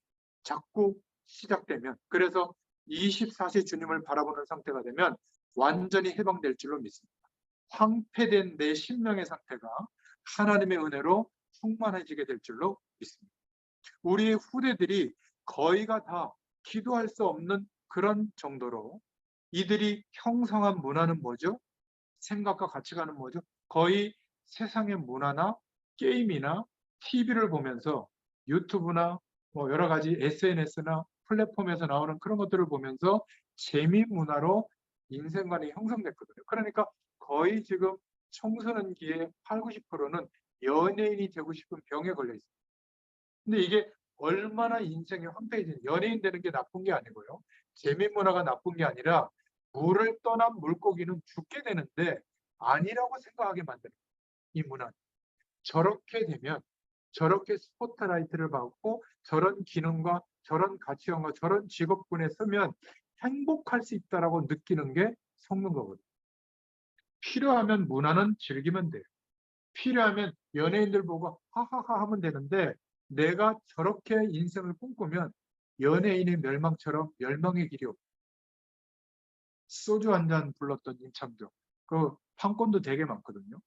자꾸 시작되면, 그래서 24시 주님을 바라보는 상태가 되면 완전히 해방될 줄로 믿습니다. 황폐된 내 심령의 상태가 하나님의 은혜로 충만해지게 될 줄로 믿습니다. 우리 후대들이 거의가 다 기도할 수 없는 그런 정도로 이들이 형성한 문화는 뭐죠? 생각과 가치관은 뭐죠? 거의 세상의 문화나 게임이나 TV를 보면서 유튜브나 뭐 여러 가지 SNS나 플랫폼에서 나오는 그런 것들을 보면서 재미 문화로 인생관이 형성됐거든요. 그러니까 거의 지금 청소년기의 8, 90%는 연예인이 되고 싶은 병에 걸려 있어요. 근데 이게 얼마나 인생이 황폐해지는, 연예인 되는 게 나쁜 게 아니고요. 재미 문화가 나쁜 게 아니라 물을 떠난 물고기는 죽게 되는데 아니라고 생각하게 만드는 이 문화. 저렇게 되면 저렇게 스포트라이트를 받고 저런 기능과 저런 가치관과 저런 직업군에 서면 행복할 수 있다라고 느끼는 게 속는 거거든요. 필요하면 문화는 즐기면 돼요. 필요하면 연예인들 보고 하하하 하면 되는데 내가 저렇게 인생을 꿈꾸면 연예인의 멸망처럼 멸망의 길이 없고, 소주 한 잔 불렀던 임창정, 그 판권도 되게 많거든요.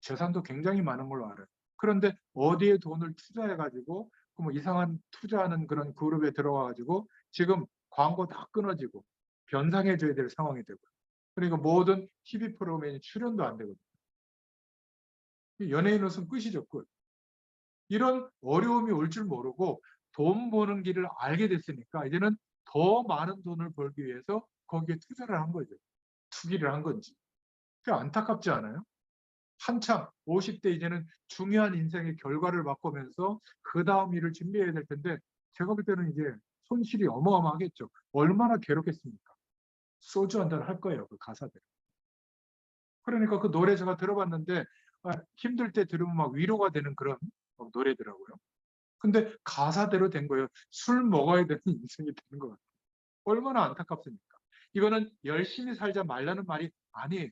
재산도 굉장히 많은 걸로 알아요. 그런데 어디에 돈을 투자해가지고 뭐 이상한 투자하는 그런 그룹에 들어가가지고 지금 광고 다 끊어지고 변상해줘야 될 상황이 되고, 그러니까 모든 TV 프로그램이 출연도 안 되거든요. 연예인으로서는 끝이죠, 끝. 이런 어려움이 올 줄 모르고 돈 버는 길을 알게 됐으니까 이제는 더 많은 돈을 벌기 위해서 거기에 투자를 한 거죠. 투기를 한 건지. 그 안타깝지 않아요? 한참 50대 이제는 중요한 인생의 결과를 바꾸면서 그 다음 일을 준비해야 될 텐데 제가 볼 때는 이제 손실이 어마어마하겠죠. 얼마나 괴롭겠습니까? 소주 한 잔 할 거예요, 그 가사들. 그러니까 그 노래 제가 들어봤는데 힘들 때 들으면 막 위로가 되는 그런 노래더라고요. 근데 가사대로 된 거예요. 술 먹어야 되는 인생이 되는 것 같아요. 얼마나 안타깝습니까? 이거는 열심히 살자 말라는 말이 아니에요.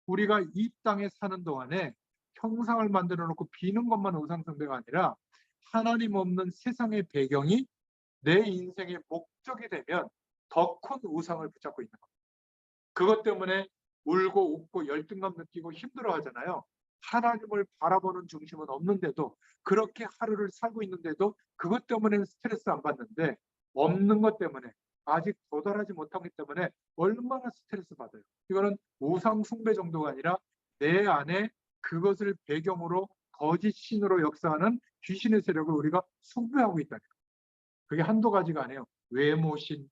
우리가 이 땅에 사는 동안에 형상을 만들어 놓고 비는 것만 우상숭배가 아니라 하나님 없는 세상의 배경이 내 인생의 목적이 되면 더 큰 우상을 붙잡고 있는 겁니다. 그것 때문에 울고 웃고 열등감 느끼고 힘들어 하잖아요. 하나님을 바라보는 중심은 없는데도, 그렇게 하루를 살고 있는데도 그것 때문에 스트레스 안 받는데 없는 것 때문에, 아직 도달하지 못하기 때문에 얼마나 스트레스 받아요. 이거는 우상 숭배 정도가 아니라 내 안에 그것을 배경으로 거짓 신으로 역사하는 귀신의 세력을 우리가 숭배하고 있다는 거예요. 그게 한두 가지가 아니에요. 외모신,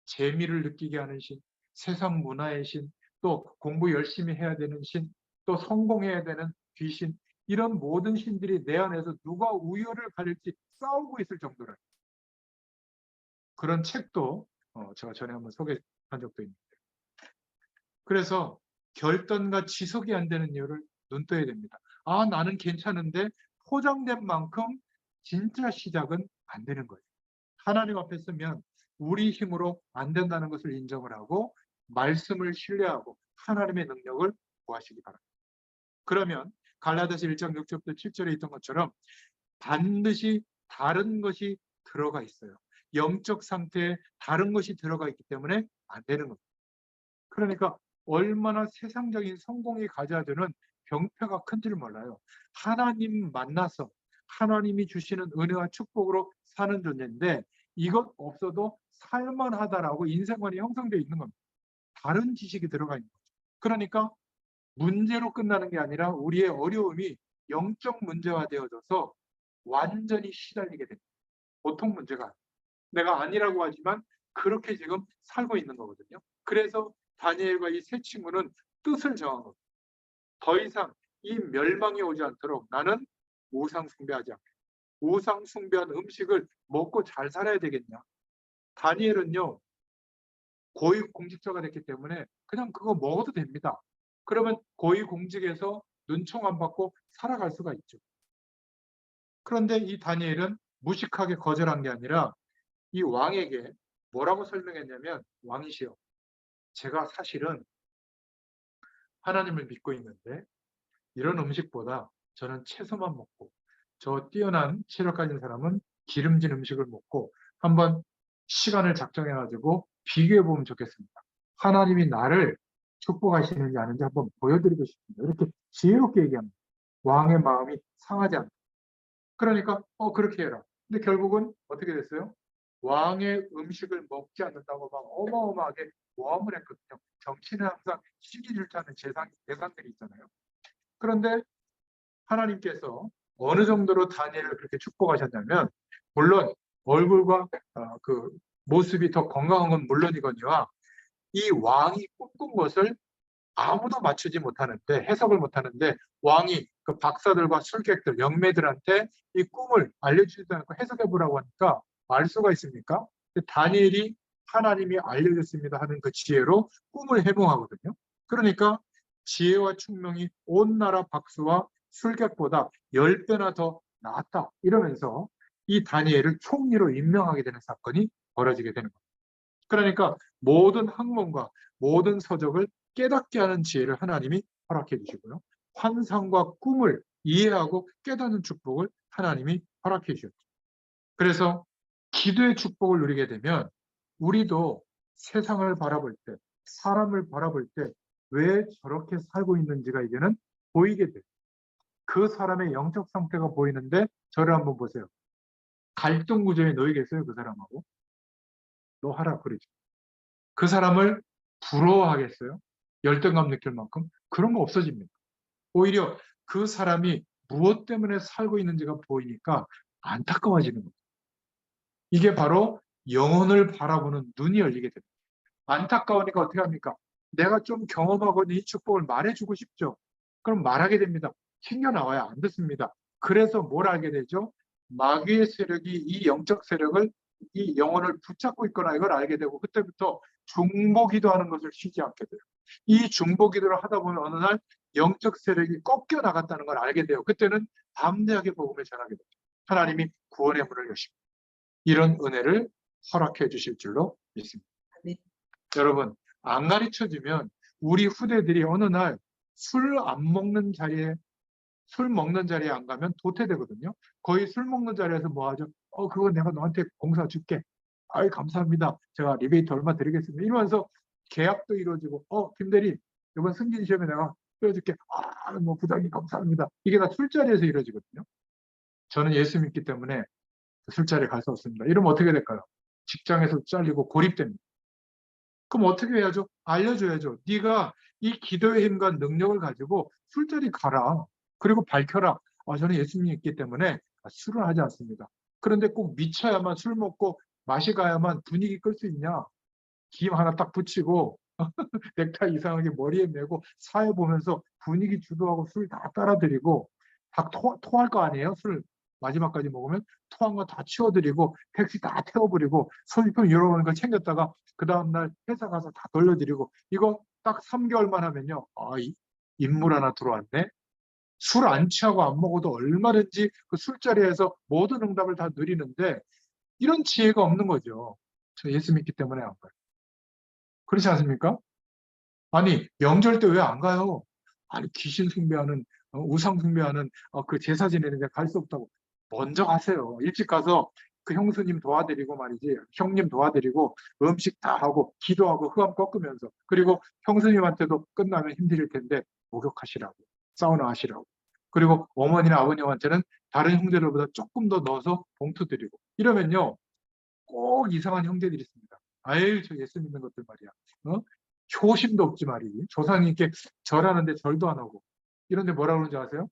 재미를 느끼게 하는 신, 세상 문화의 신, 또 공부 열심히 해야 되는 신, 또 성공해야 되는 귀신, 이런 모든 신들이 내 안에서 누가 우열을 가릴지 싸우고 있을 정도로, 그런 책도 제가 전에 한번 소개한 적도 있는데, 그래서 결단과 지속이 안 되는 이유를 눈떠야 됩니다. 아, 나는 괜찮은데 포장된 만큼 진짜 시작은 안 되는 거예요. 하나님 앞에 서면 우리 힘으로 안 된다는 것을 인정을 하고 말씀을 신뢰하고 하나님의 능력을 구하시기 바랍니다. 그러면 갈라디아서 1장 6절부터 7절에 있던 것처럼 반드시 다른 것이 들어가 있어요. 영적 상태에 다른 것이 들어가 있기 때문에 안 되는 겁니다. 그러니까 얼마나 세상적인 성공이 가져다주는 병폐가 큰지를 몰라요. 하나님 만나서 하나님이 주시는 은혜와 축복으로 사는 존재인데 이것 없어도 살만하다라고 인생관이 형성되어 있는 겁니다. 다른 지식이 들어가 있는 거죠. 그러니까 문제로 끝나는 게 아니라 우리의 어려움이 영적 문제화 되어져서 완전히 시달리게 됩니다. 보통 문제가 내가 아니라고 하지만 그렇게 지금 살고 있는 거거든요. 그래서 다니엘과 이 세 친구는 뜻을 정한 겁니다. 더 이상 이 멸망이 오지 않도록 나는 우상 숭배하지 않겠다. 우상 숭배한 음식을 먹고 잘 살아야 되겠냐. 다니엘은요, 고위 공직자가 됐기 때문에 그냥 그거 먹어도 됩니다. 그러면 고위 공직에서 눈총 안 받고 살아갈 수가 있죠. 그런데 이 다니엘은 무식하게 거절한 게 아니라 이 왕에게 뭐라고 설명했냐면, 왕이시여, 제가 사실은 하나님을 믿고 있는데 이런 음식보다 저는 채소만 먹고 저 뛰어난 체력 가진 사람은 기름진 음식을 먹고 한번 시간을 작정해가지고 비교해보면 좋겠습니다. 하나님이 나를 축복하시는지 아닌지 한번 보여드리고 싶습니다. 이렇게 지혜롭게 얘기합니다. 왕의 마음이 상하지 않다. 그러니까 그렇게 해라. 근데 결국은 어떻게 됐어요? 왕의 음식을 먹지 않는다고 막 어마어마하게 모함을 했거든요. 정치는 항상 시기질투하는 재산들이 있잖아요. 그런데 하나님께서 어느 정도로 다니엘을 그렇게 축복하셨냐면, 물론 얼굴과 그 모습이 더 건강한 건 물론이거니와 이 왕이 꿈꾼 것을 아무도 맞추지 못하는데, 해석을 못하는데 왕이 그 박사들과 술객들, 영매들한테 이 꿈을 알려주지도 않고 해석해 보라고 하니까 알 수가 있습니까? 다니엘이 하나님이 알려줬습니다 하는 그 지혜로 꿈을 해몽하거든요. 그러니까 지혜와 충명이 온 나라 박수와 술객보다 10배나 더 나았다 이러면서 이 다니엘을 총리로 임명하게 되는 사건이 벌어지게 되는 겁니다. 그러니까 모든 학문과 모든 서적을 깨닫게 하는 지혜를 하나님이 허락해 주시고요. 환상과 꿈을 이해하고 깨닫는 축복을 하나님이 허락해 주셨죠. 그래서 기도의 축복을 누리게 되면 우리도 세상을 바라볼 때, 사람을 바라볼 때 왜 저렇게 살고 있는지가 이제는 보이게 돼요. 그 사람의 영적 상태가 보이는데 저를 한번 보세요. 갈등 구조에 놓여 계세요, 그 사람하고. 너 하라 그러죠. 그 사람을 부러워하겠어요? 열등감 느낄 만큼? 그런 거 없어집니다. 오히려 그 사람이 무엇 때문에 살고 있는지가 보이니까 안타까워지는 거예요. 이게 바로 영혼을 바라보는 눈이 열리게 됩니다. 안타까우니까 어떻게 합니까? 내가 좀 경험하거든 이 축복을 말해주고 싶죠. 그럼 말하게 됩니다. 튕겨나와야 안 듣습니다. 그래서 뭘 알게 되죠? 마귀의 세력이 이 영적 세력을, 이 영혼을 붙잡고 있거나 이걸 알게 되고 그때부터 중보기도하는 것을 쉬지 않게 돼요. 이 중보기도를 하다 보면 어느 날 영적 세력이 꺾여 나갔다는 걸 알게 돼요. 그때는 담대하게 복음을 전하게 됩니다. 하나님이 구원의 문을 여시고 이런 은혜를 허락해 주실 줄로 믿습니다. 네. 여러분, 안 가르쳐주면 우리 후대들이 어느 날 술 안 먹는 자리에, 술 먹는 자리에 안 가면 도태되거든요. 거의 술 먹는 자리에서 뭐 하죠? 그거 내가 너한테 공사 줄게. 아이, 감사합니다. 제가 리베이트 얼마 드리겠습니다. 이러면서 계약도 이루어지고, 김대리, 이번 승진 시험에 내가 빼줄게. 뭐 부장님 감사합니다. 이게 다 술자리에서 이루어지거든요. 저는 예수 믿기 때문에 술자리에 갈 수 없습니다. 이러면 어떻게 될까요? 직장에서 잘리고 고립됩니다. 그럼 어떻게 해야죠? 알려줘야죠. 네가 이 기도의 힘과 능력을 가지고 술자리 가라. 그리고 밝혀라. 저는 예수님이 있기 때문에 술을 하지 않습니다. 그런데 꼭 미쳐야만 술 먹고 마시 가야만 분위기 끌 수 있냐? 김 하나 딱 붙이고 넥타이 이상하게 머리에 메고 사회 보면서 분위기 주도하고 술 다 따라드리고 다 토할 거 아니에요? 술 마지막까지 먹으면 토한 거 다 치워드리고 택시 다 태워버리고 소지품 잃어버린 거 챙겼다가 그 다음날 회사 가서 다 돌려드리고 이거 딱 3개월만 하면요. 인물 하나 들어왔네. 술 안 취하고 안 먹어도 얼마든지 그 술자리에서 모든 응답을 다 누리는데 이런 지혜가 없는 거죠. 저 예수 믿기 때문에 안 가요. 그렇지 않습니까? 아니, 명절 때 왜 안 가요? 아니, 귀신 숭배하는, 우상 숭배하는 그 제사 지내는데 갈 수 없다고. 먼저 가세요. 일찍 가서 그 형수님 도와드리고 말이지, 형님 도와드리고 음식 다 하고 기도하고 흑암 꺾으면서 그리고 형수님한테도 끝나면 힘드실 텐데 목욕하시라고, 사우나 하시라고. 그리고 어머니나 아버님한테는 다른 형제들보다 조금 더 넣어서 봉투 드리고 이러면요. 꼭 이상한 형제들이 있습니다. 아유, 저 예수 믿는 것들 말이야. 어? 효심도 없지 말이지. 조상님께 절하는데 절도 안 하고. 이런데 뭐라 그러는지 아세요?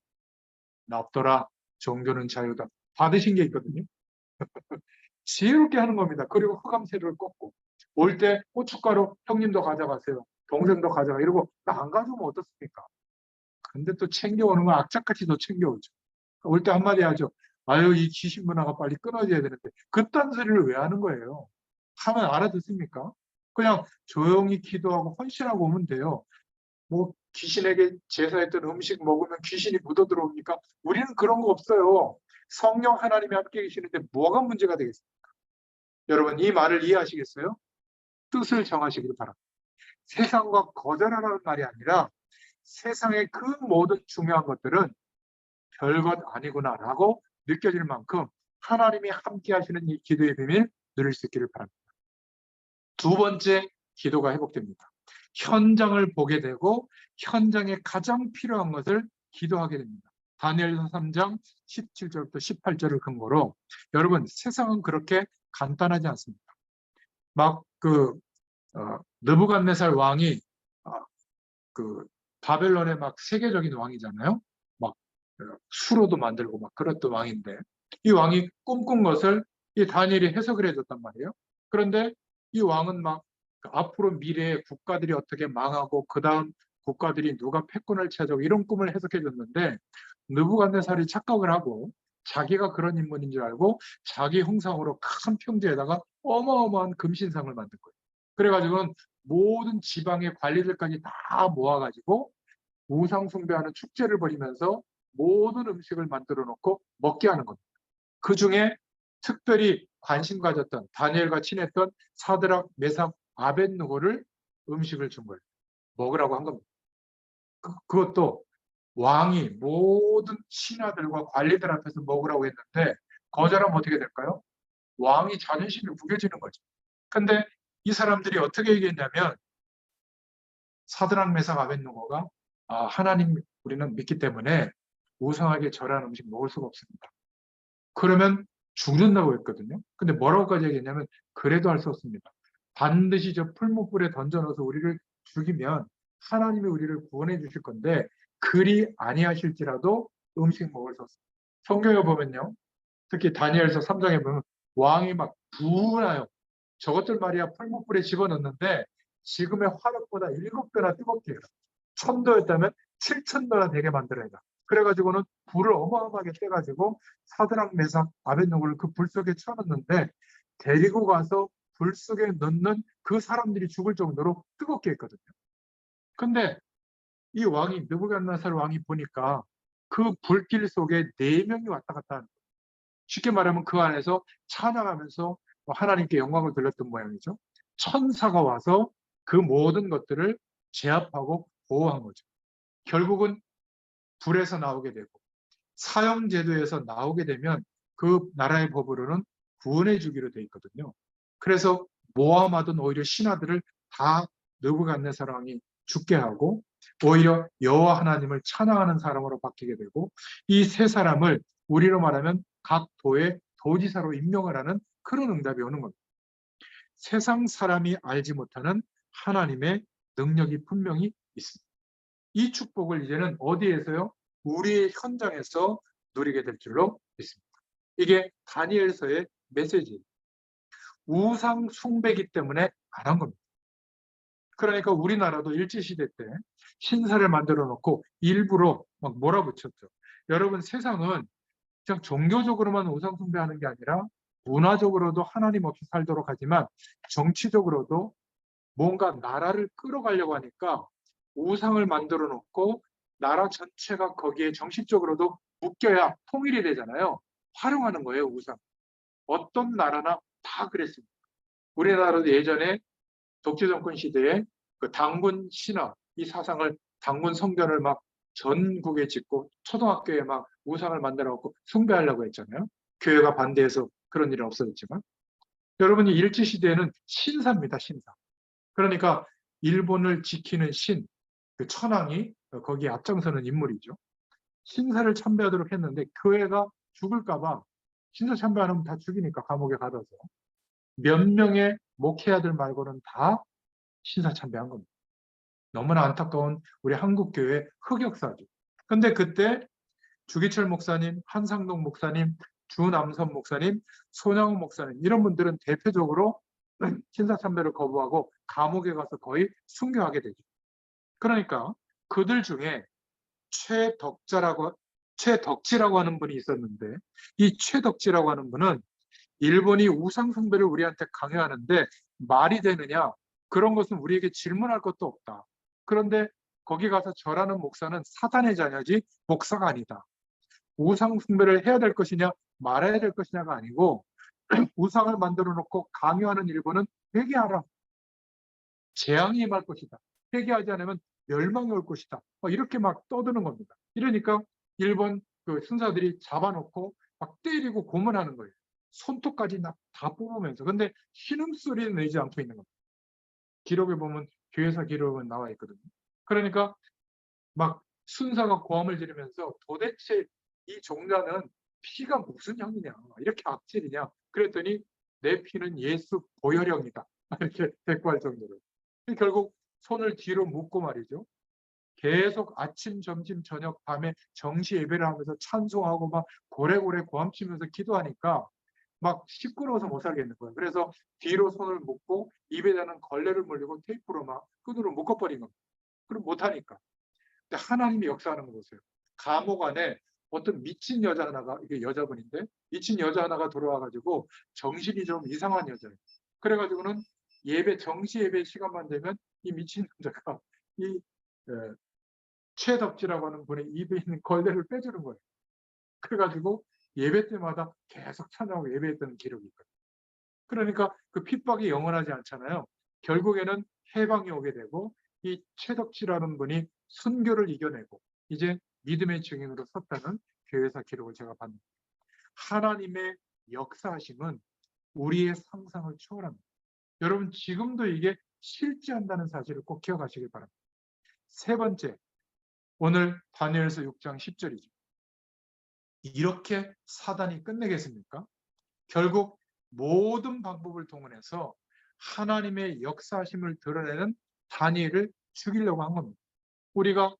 납더라. 종교는 자유다. 받으신 게 있거든요. 지혜롭게 하는 겁니다. 그리고 흑암세를 꺾고. 올 때 고춧가루 형님도 가져가세요. 동생도 가져가. 이러고 나 안 가져오면 어떻습니까? 근데 또 챙겨오는 건 악착같이 더 챙겨오죠. 올 때 한마디 하죠. 아유, 이 귀신 문화가 빨리 끊어져야 되는데. 그딴 소리를 왜 하는 거예요? 하면 알아듣습니까? 그냥 조용히 기도하고 헌신하고 오면 돼요. 뭐 귀신에게 제사했던 음식 먹으면 귀신이 묻어 들어옵니까? 우리는 그런 거 없어요. 성령 하나님이 함께 계시는데 뭐가 문제가 되겠습니까? 여러분 이 말을 이해하시겠어요? 뜻을 정하시길 바랍니다. 세상과 거절하라는 말이 아니라 세상의 그 모든 중요한 것들은 별것 아니구나라고 느껴질 만큼 하나님이 함께 하시는 이 기도의 비밀 누릴 수 있기를 바랍니다. 두 번째, 기도가 회복됩니다. 현장을 보게 되고 현장에 가장 필요한 것을 기도하게 됩니다. 다니엘서 3장 17절부터 18절을 근거로 여러분 세상은 그렇게 간단하지 않습니다. 막 느부갓네살 왕이 그 바벨론의 막 세계적인 왕이잖아요. 막 수로도 만들고 막 그랬던 왕인데 이 왕이 꿈꾼 것을 이 다니엘이 해석을 해줬단 말이에요. 그런데 이 왕은 막 앞으로 미래에 국가들이 어떻게 망하고 그 다음 국가들이 누가 패권을 차지하고 이런 꿈을 해석해 줬는데 느부갓네살이 착각을 하고 자기가 그런 인물인 줄 알고 자기 형상으로 큰 평지에다가 어마어마한 금신상을 만든 거예요. 그래가지고는 모든 지방의 관리들까지 다 모아가지고 우상 숭배하는 축제를 벌이면서 모든 음식을 만들어 놓고 먹게 하는 겁니다. 그 중에 특별히 관심 가졌던 다니엘과 친했던 사드락, 메삭, 아벳느고를 음식을 준 거예요. 먹으라고 한 겁니다. 그것도 왕이 모든 신하들과 관리들 앞에서 먹으라고 했는데 거절하면 어떻게 될까요? 왕이 자존심이 구겨지는 거죠. 근데 이 사람들이 어떻게 얘기했냐면 사드락, 메삭, 아벳느고가 하나님 우리는 믿기 때문에 우상하게 절하는 음식 먹을 수가 없습니다. 그러면 죽는다고 했거든요. 근데 뭐라고까지 얘기했냐면 그래도 할 수 없습니다. 반드시 저 풀무불에 던져넣어서 우리를 죽이면 하나님이 우리를 구원해 주실 건데 그리 아니하실지라도 음식 먹을 수 없습니다. 성경에 보면요. 특히 다니엘서 3장에 보면 왕이 막 분하여 저것들 말이야 풀무불에 집어넣는데 지금의 화력보다 7배나 뜨겁게 해요. 1000도였다면 7000도나 되게 만들어야 돼. 그래가지고는 불을 어마어마하게 떼가지고 사드락, 메삭, 아벳느고를 그 불 속에 쳐넣는데 데리고 가서 불 속에 넣는 그 사람들이 죽을 정도로 뜨겁게 했거든요. 근데 이 왕이 느부갓네살 왕이 보니까 그 불길 속에 4명이 왔다 갔다 하는 거예요. 쉽게 말하면 그 안에서 찬양하면서 하나님께 영광을 돌렸던 모양이죠. 천사가 와서 그 모든 것들을 제압하고 보호한 거죠. 결국은 불에서 나오게 되고 사형제도에서 나오게 되면 그 나라의 법으로는 구원해 주기로 돼 있거든요. 그래서 모함하던 오히려 신하들을 다 느부갓네살 왕이 죽게 하고 오히려 여호와 하나님을 찬양하는 사람으로 바뀌게 되고 이 세 사람을 우리로 말하면 각 도의 도지사로 임명을 하는 그런 응답이 오는 겁니다. 세상 사람이 알지 못하는 하나님의 능력이 분명히 있습니다. 이 축복을 이제는 어디에서요? 우리의 현장에서 누리게 될 줄로 믿습니다. 이게 다니엘서의 메시지예요. 우상 숭배기 때문에 안 한 겁니다. 그러니까 우리나라도 일제시대 때 신사를 만들어 놓고 일부러 막 몰아붙였죠. 여러분 세상은 그냥 종교적으로만 우상 숭배하는 게 아니라 문화적으로도 하나님 없이 살도록 하지만 정치적으로도 뭔가 나라를 끌어가려고 하니까 우상을 만들어 놓고 나라 전체가 거기에 정식적으로도 묶여야 통일이 되잖아요. 활용하는 거예요, 우상. 어떤 나라나 다 그랬습니다. 우리나라도 예전에 독재 정권 시대에 그 당군 신화, 이 사상을 당군 성전을 막 전국에 짓고 초등학교에 막 우상을 만들어 갖고 숭배하려고 했잖아요. 교회가 반대해서 그런 일은 없어졌지만. 여러분이 일제 시대에는 신사입니다, 신사. 그러니까 일본을 지키는 신, 그 천황이 거기에 앞장서는 인물이죠. 신사를 참배하도록 했는데 교회가 죽을까봐, 신사 참배 안 하면 다 죽이니까 감옥에 가둬서 몇 명의 목회자들 말고는 다 신사 참배한 겁니다. 너무나 안타까운 우리 한국교회 흑역사죠. 근데 그때 주기철 목사님, 한상동 목사님, 주남선 목사님, 손양호 목사님, 이런 분들은 대표적으로 신사 참배를 거부하고 감옥에 가서 거의 순교하게 되죠. 그러니까 그들 중에 최덕지라고 하는 분이 있었는데, 이 최덕지라고 하는 분은 일본이 우상 숭배를 우리한테 강요하는데 말이 되느냐? 그런 것은 우리에게 질문할 것도 없다. 그런데 거기 가서 절하는 목사는 사단의 자녀지 목사가 아니다. 우상 숭배를 해야 될 것이냐 말아야 될 것이냐가 아니고 우상을 만들어 놓고 강요하는 일본은 회개하라. 재앙이 임할 것이다. 회개하지 않으면 멸망이 올 것이다. 이렇게 막 떠드는 겁니다. 이러니까 일본 그 순사들이 잡아놓고 막 때리고 고문하는 거예요. 손톱까지 다 뽑으면서. 근데 신음소리는 내지 않고 있는 겁니다. 기록에 보면 교회사 기록은 나와 있거든요. 그러니까 막 순사가 고함을 지르면서 도대체 이 종자는 피가 무슨 향이냐, 이렇게 악질이냐. 그랬더니 내 피는 예수 보혈형이다. 이렇게 대꾸할 정도로. 결국 손을 뒤로 묶고 말이죠. 계속 아침, 점심, 저녁, 밤에 정시 예배를 하면서 찬송하고 막 고래고래 고함치면서 기도하니까 막 시끄러워서 못 살겠는 거예요. 그래서 뒤로 손을 묶고 입에 대는 걸레를 물리고 테이프로 막 끈으로 묶어버린 겁니다. 그럼 못하니까. 근데 하나님이 역사하는 거 보세요. 감옥 안에 어떤 미친 여자 하나가, 이게 여자분인데 미친 여자 하나가 들어와가지고 정신이 좀 이상한 여자예요. 그래가지고는 정시 예배 시간만 되면 이 미친 여자가 이 최덕지라고 하는 분의 입에 있는 걸레를 빼주는 거예요. 그래가지고 예배 때마다 계속 찬양하고 예배했던 기록이 있거든요. 그러니까 그 핍박이 영원하지 않잖아요. 결국에는 해방이 오게 되고 이 최덕지라는 분이 순교를 이겨내고 이제 믿음의 증인으로 섰다는 교회사 기록을 제가 봤는데, 하나님의 역사하심은 우리의 상상을 초월합니다. 여러분 지금도 이게 실제한다는 사실을 꼭 기억하시길 바랍니다. 세 번째, 오늘 다니엘서 6장 10절이죠. 이렇게 사단이 끝내겠습니까? 결국 모든 방법을 동원해서 하나님의 역사심을 드러내는 다니엘을 죽이려고 한 겁니다. 우리가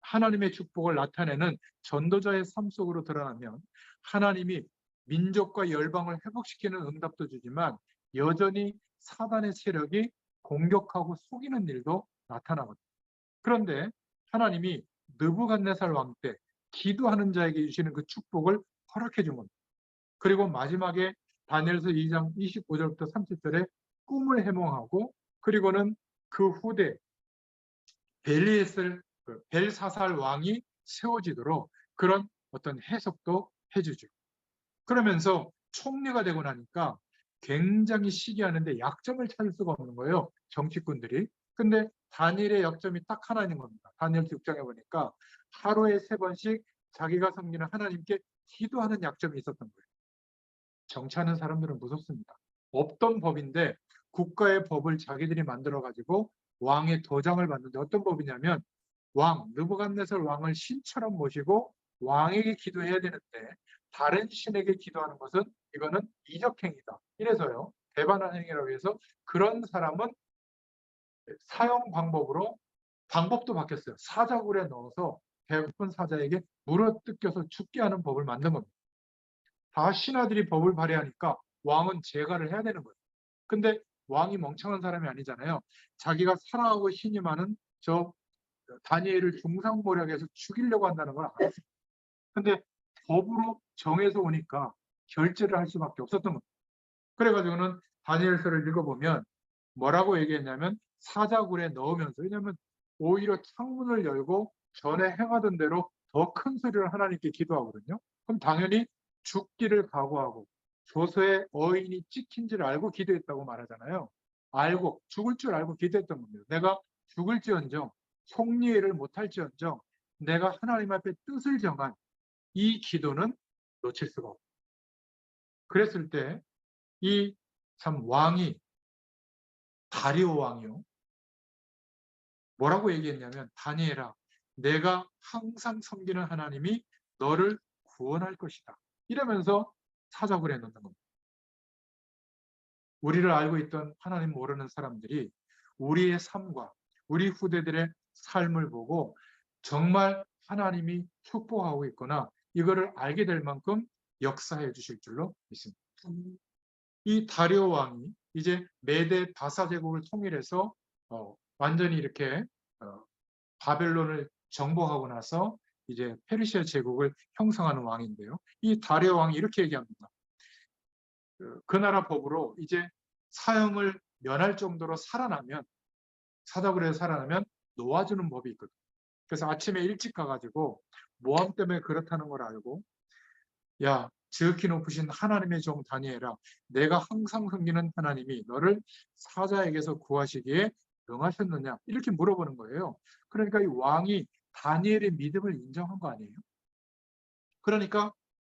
하나님의 축복을 나타내는 전도자의 삶 속으로 드러나면 하나님이 민족과 열방을 회복시키는 응답도 주지만 여전히 사단의 세력이 공격하고 속이는 일도 나타나거든요. 그런데 하나님이 느부갓네살 왕 때 기도하는 자에게 주시는 그 축복을 허락해 준 겁니다. 그리고 마지막에 다니엘서 2장 25절부터 30절에 꿈을 해몽하고, 그리고는 그 후대 벨사살 왕이 세워지도록 그런 어떤 해석도 해주죠. 그러면서 총리가 되고 나니까 굉장히 시기하는데 약점을 찾을 수가 없는 거예요, 정치꾼들이. 근데 다니엘의 약점이 딱 하나 있는 겁니다. 다니엘 6장에 보니까 하루에 3번씩 자기가 섬기는 하나님께 기도하는 약점이 있었던 거예요. 정치하는 사람들은 무섭습니다. 없던 법인데 국가의 법을 자기들이 만들어가지고 왕의 도장을 받는데, 어떤 법이냐면 느부갓네살 왕을 신처럼 모시고 왕에게 기도해야 되는데 다른 신에게 기도하는 것은 이거는 이적행위다. 이래서요, 배반한 행위라고 해서 그런 사람은 사형 방법으로 방법도 바뀌었어요. 사자굴에 넣어서 배고픈 사자에게 물어뜯겨서 죽게 하는 법을 만든 겁니다. 다 신하들이 법을 발휘하니까 왕은 제가를 해야 되는 거예요. 근데 왕이 멍청한 사람이 아니잖아요. 자기가 사랑하고 신임하는 저 다니엘을 중상모략해서 죽이려고 한다는 걸 알았어요. 근데 법으로 정해서 오니까 결제를 할 수밖에 없었던 겁니다. 그래가지고는 다니엘서를 읽어보면 뭐라고 얘기했냐면 사자굴에 넣으면서, 왜냐하면 오히려 창문을 열고 전에 행하던 대로 더 큰 소리로 하나님께 기도하거든요. 그럼 당연히 죽기를 각오하고 조서의 어인이 찍힌 줄 알고 기도했다고 말하잖아요. 알고 죽을 줄 알고 기도했던 겁니다. 내가 죽을지언정 속리회를 못할지언정 내가 하나님 앞에 뜻을 정한 이 기도는 놓칠 수가 없고, 그랬을 때 이 참 왕이 다리오 왕이요 뭐라고 얘기했냐면, 다니엘아, 내가 항상 섬기는 하나님이 너를 구원할 것이다, 이러면서 사적을 해놓는 겁니다. 우리를 알고 있던 하나님 모르는 사람들이 우리의 삶과 우리 후대들의 삶을 보고 정말 하나님이 축복하고 있거나 이거를 알게 될 만큼 역사해 주실 줄로 믿습니다. 이 다리오 왕이 이제 메데 바사 제국을 통일해서 완전히 이렇게 바벨론을 정복하고 나서 이제 페르시아 제국을 형성하는 왕인데요. 이 다리오 왕이 이렇게 얘기합니다. 그 나라 법으로 이제 사형을 면할 정도로 살아나면, 사덕을 해서 살아나면 놓아주는 법이 있거든요. 그래서 아침에 일찍 가가지고 모함 때문에 그렇다는 걸 알고, 야, 지극히 높으신 하나님의 종 다니엘아, 내가 항상 섬기는 하나님이 너를 사자에게서 구하시기에 응하셨느냐, 이렇게 물어보는 거예요. 그러니까 이 왕이 다니엘의 믿음을 인정한 거 아니에요? 그러니까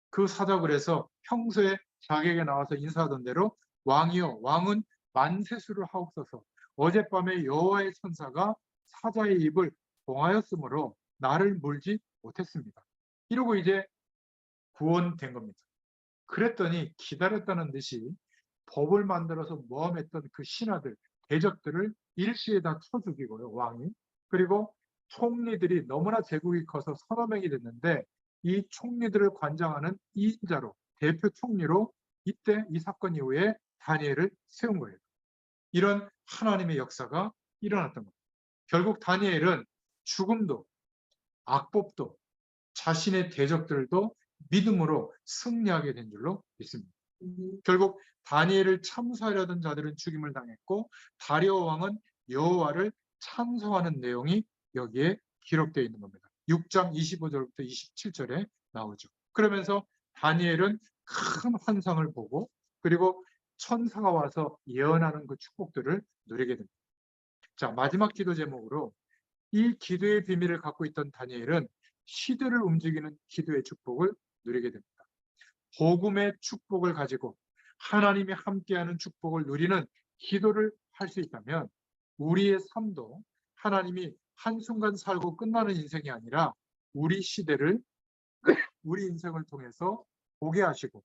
그 사적을 해서 평소에 자기에게 나와서 인사하던 대로, 왕이여, 왕은 만세수를 하옵소서. 어젯밤에 여호와의 천사가 사자의 입을 봉하였으므로 나를 물지 못했습니다. 이러고 이제 구원된 겁니다. 그랬더니 기다렸다는 듯이 법을 만들어서 모함했던 그 신하들, 대적들을 일시에 다 쳐 죽이고요, 왕이. 그리고 총리들이 너무나 제국이 커서 서너 명이 됐는데 이 총리들을 관장하는 2인자로, 대표 총리로 이때 이 사건 이후에 다니엘을 세운 거예요. 이런 하나님의 역사가 일어났던 겁니다. 결국 다니엘은 죽음도 악법도 자신의 대적들도 믿음으로 승리하게 된 줄로 믿습니다. 결국 다니엘을 참수하려던 자들은 죽임을 당했고 다리오 왕은 여호와를 찬송하는 내용이 여기에 기록되어 있는 겁니다. 6장 25절부터 27절에 나오죠. 그러면서 다니엘은 큰 환상을 보고 그리고 천사가 와서 예언하는 그 축복들을 누리게 됩니다. 자, 마지막 기도 제목으로 이 기도의 비밀을 갖고 있던 다니엘은 시대를 움직이는 기도의 축복을 누리게 됩니다. 복음의 축복을 가지고 하나님이 함께하는 축복을 누리는 기도를 할 수 있다면 우리의 삶도 하나님이 한순간 살고 끝나는 인생이 아니라 우리 시대를, 우리 인생을 통해서 보게 하시고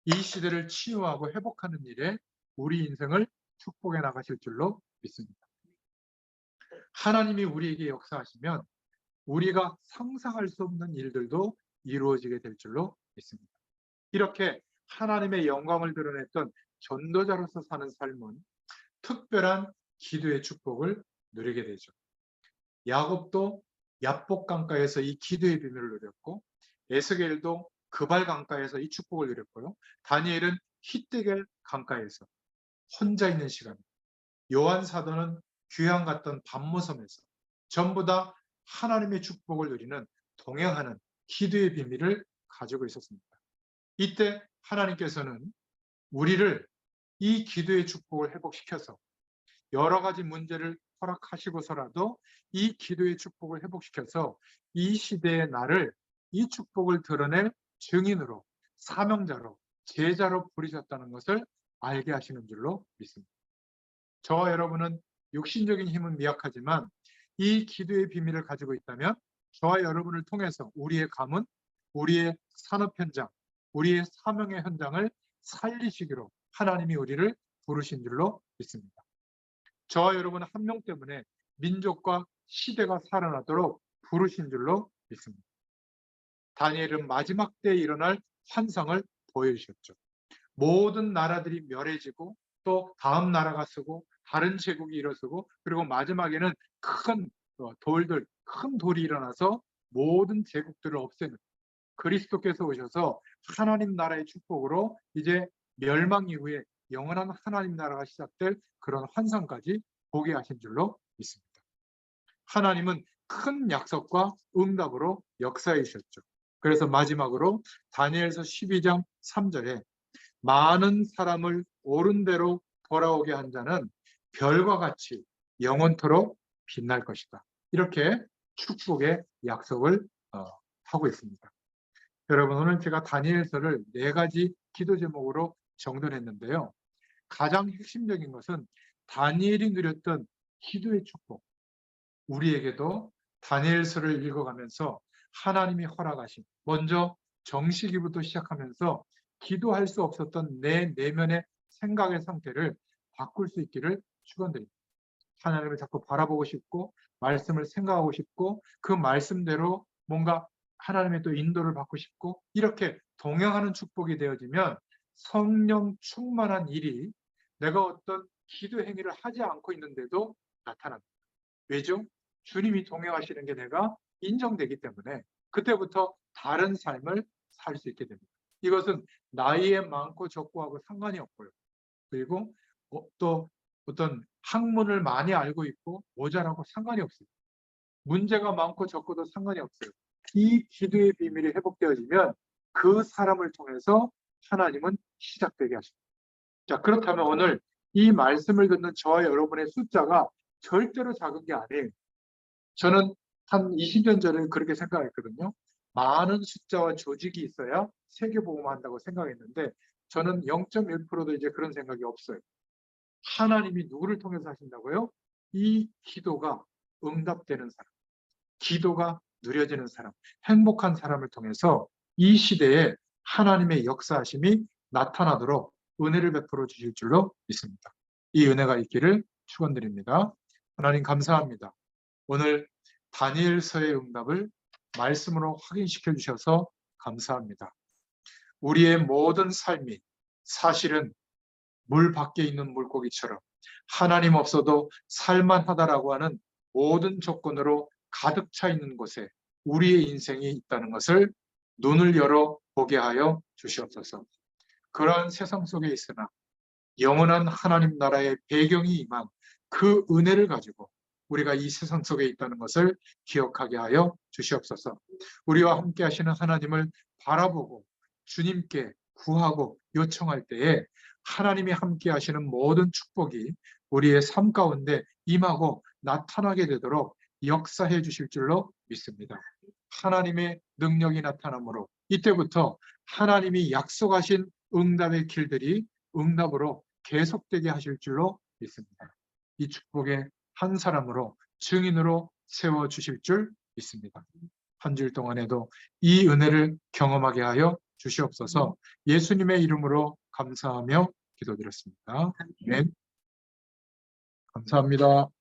이 시대를 치유하고 회복하는 일에 우리 인생을 축복해 나가실 줄로 믿습니다. 하나님이 우리에게 역사하시면 우리가 상상할 수 없는 일들도 이루어지게 될 줄로 믿습니다. 이렇게 하나님의 영광을 드러냈던 전도자로서 사는 삶은 특별한 기도의 축복을 누리게 되죠. 야곱도 야복 강가에서 이 기도의 비밀을 누렸고, 에스겔도 그발 강가에서 이 축복을 누렸고요. 다니엘은 히데겔 강가에서 혼자 있는 시간, 요한 사도는 귀양 갔던 밤모섬에서 전부 다 하나님의 축복을 누리는, 동행하는 기도의 비밀을 가지고 있었습니다. 이때 하나님께서는 우리를 이 기도의 축복을 회복시켜서 여러 가지 문제를 허락하시고서라도 이 기도의 축복을 회복시켜서 이 시대의 나를 이 축복을 드러낼 증인으로, 사명자로, 제자로 부르셨다는 것을 알게 하시는 줄로 믿습니다. 저와 여러분은 육신적인 힘은 미약하지만 이 기도의 비밀을 가지고 있다면 저와 여러분을 통해서 우리의 가문, 우리의 산업 현장, 우리의 사명의 현장을 살리시기로 하나님이 우리를 부르신 줄로 믿습니다. 저와 여러분 한 명 때문에 민족과 시대가 살아나도록 부르신 줄로 믿습니다. 다니엘은 마지막 때에 일어날 환상을 보여주셨죠. 모든 나라들이 멸해지고 또 다음 나라가 서고 다른 제국이 일어서고 그리고 마지막에는 큰 돌들, 큰 돌이 일어나서 모든 제국들을 없애는, 그리스도께서 오셔서 하나님 나라의 축복으로 이제 멸망 이후에 영원한 하나님 나라가 시작될 그런 환상까지 보게 하신 줄로 믿습니다. 하나님은 큰 약속과 응답으로 역사해 주셨죠. 그래서 마지막으로 다니엘서 12장 3절에 많은 사람을 옳은 대로 돌아오게 한 자는 별과 같이 영원토록 빛날 것이다. 이렇게 축복의 약속을 하고 있습니다. 여러분, 오늘 제가 다니엘서를 4가지 기도 제목으로 정돈했는데요. 가장 핵심적인 것은 다니엘이 누렸던 기도의 축복, 우리에게도 다니엘서를 읽어가면서 하나님이 허락하신, 먼저 정시기부터 시작하면서 기도할 수 없었던 내 내면의 생각의 상태를 바꿀 수 있기를 축원드립니다. 하나님을 자꾸 바라보고 싶고 말씀을 생각하고 싶고 그 말씀대로 뭔가 하나님의 또 인도를 받고 싶고 이렇게 동행하는 축복이 되어지면 성령 충만한 일이 내가 어떤 기도 행위를 하지 않고 있는데도 나타납니다. 왜죠? 주님이 동행하시는 게 내가 인정되기 때문에 그때부터 다른 삶을 살 수 있게 됩니다. 이것은 나이에 많고 적고하고 상관이 없고요. 그리고 또 어떤 학문을 많이 알고 있고 모자라고 상관이 없어요. 문제가 많고 적고도 상관이 없어요. 이 기도의 비밀이 회복되어지면 그 사람을 통해서 하나님은 시작되게 하십니다. 자, 그렇다면 오늘 이 말씀을 듣는 저와 여러분의 숫자가 절대로 작은 게 아니에요. 저는 한 20년 전에 그렇게 생각했거든요. 많은 숫자와 조직이 있어야 세계복음한다고 생각했는데 저는 0.1%도 이제 그런 생각이 없어요. 하나님이 누구를 통해서 하신다고요? 이 기도가 응답되는 사람, 기도가 누려지는 사람, 행복한 사람을 통해서 이 시대에 하나님의 역사하심이 나타나도록 은혜를 베풀어 주실 줄로 믿습니다. 이 은혜가 있기를 축원드립니다. 하나님 감사합니다. 오늘 다니엘서의 응답을 말씀으로 확인시켜 주셔서 감사합니다. 우리의 모든 삶이 사실은 물 밖에 있는 물고기처럼 하나님 없어도 살만하다라고 하는 모든 조건으로 가득 차 있는 곳에 우리의 인생이 있다는 것을 눈을 열어 보게 하여 주시옵소서. 그러한 세상 속에 있으나 영원한 하나님 나라의 배경이 임한 그 은혜를 가지고 우리가 이 세상 속에 있다는 것을 기억하게 하여 주시옵소서. 우리와 함께 하시는 하나님을 바라보고 주님께 구하고 요청할 때에 하나님이 함께 하시는 모든 축복이 우리의 삶 가운데 임하고 나타나게 되도록 역사해 주실 줄로 믿습니다. 하나님의 능력이 나타나므로 이때부터 하나님이 약속하신 응답의 길들이 응답으로 계속되게 하실 줄로 믿습니다. 이 축복의 한 사람으로 증인으로 세워주실 줄 믿습니다. 한 주일 동안에도 이 은혜를 경험하게 하여 주시옵소서. 예수님의 이름으로 감사하며 기도드렸습니다. 아멘. 감사합니다.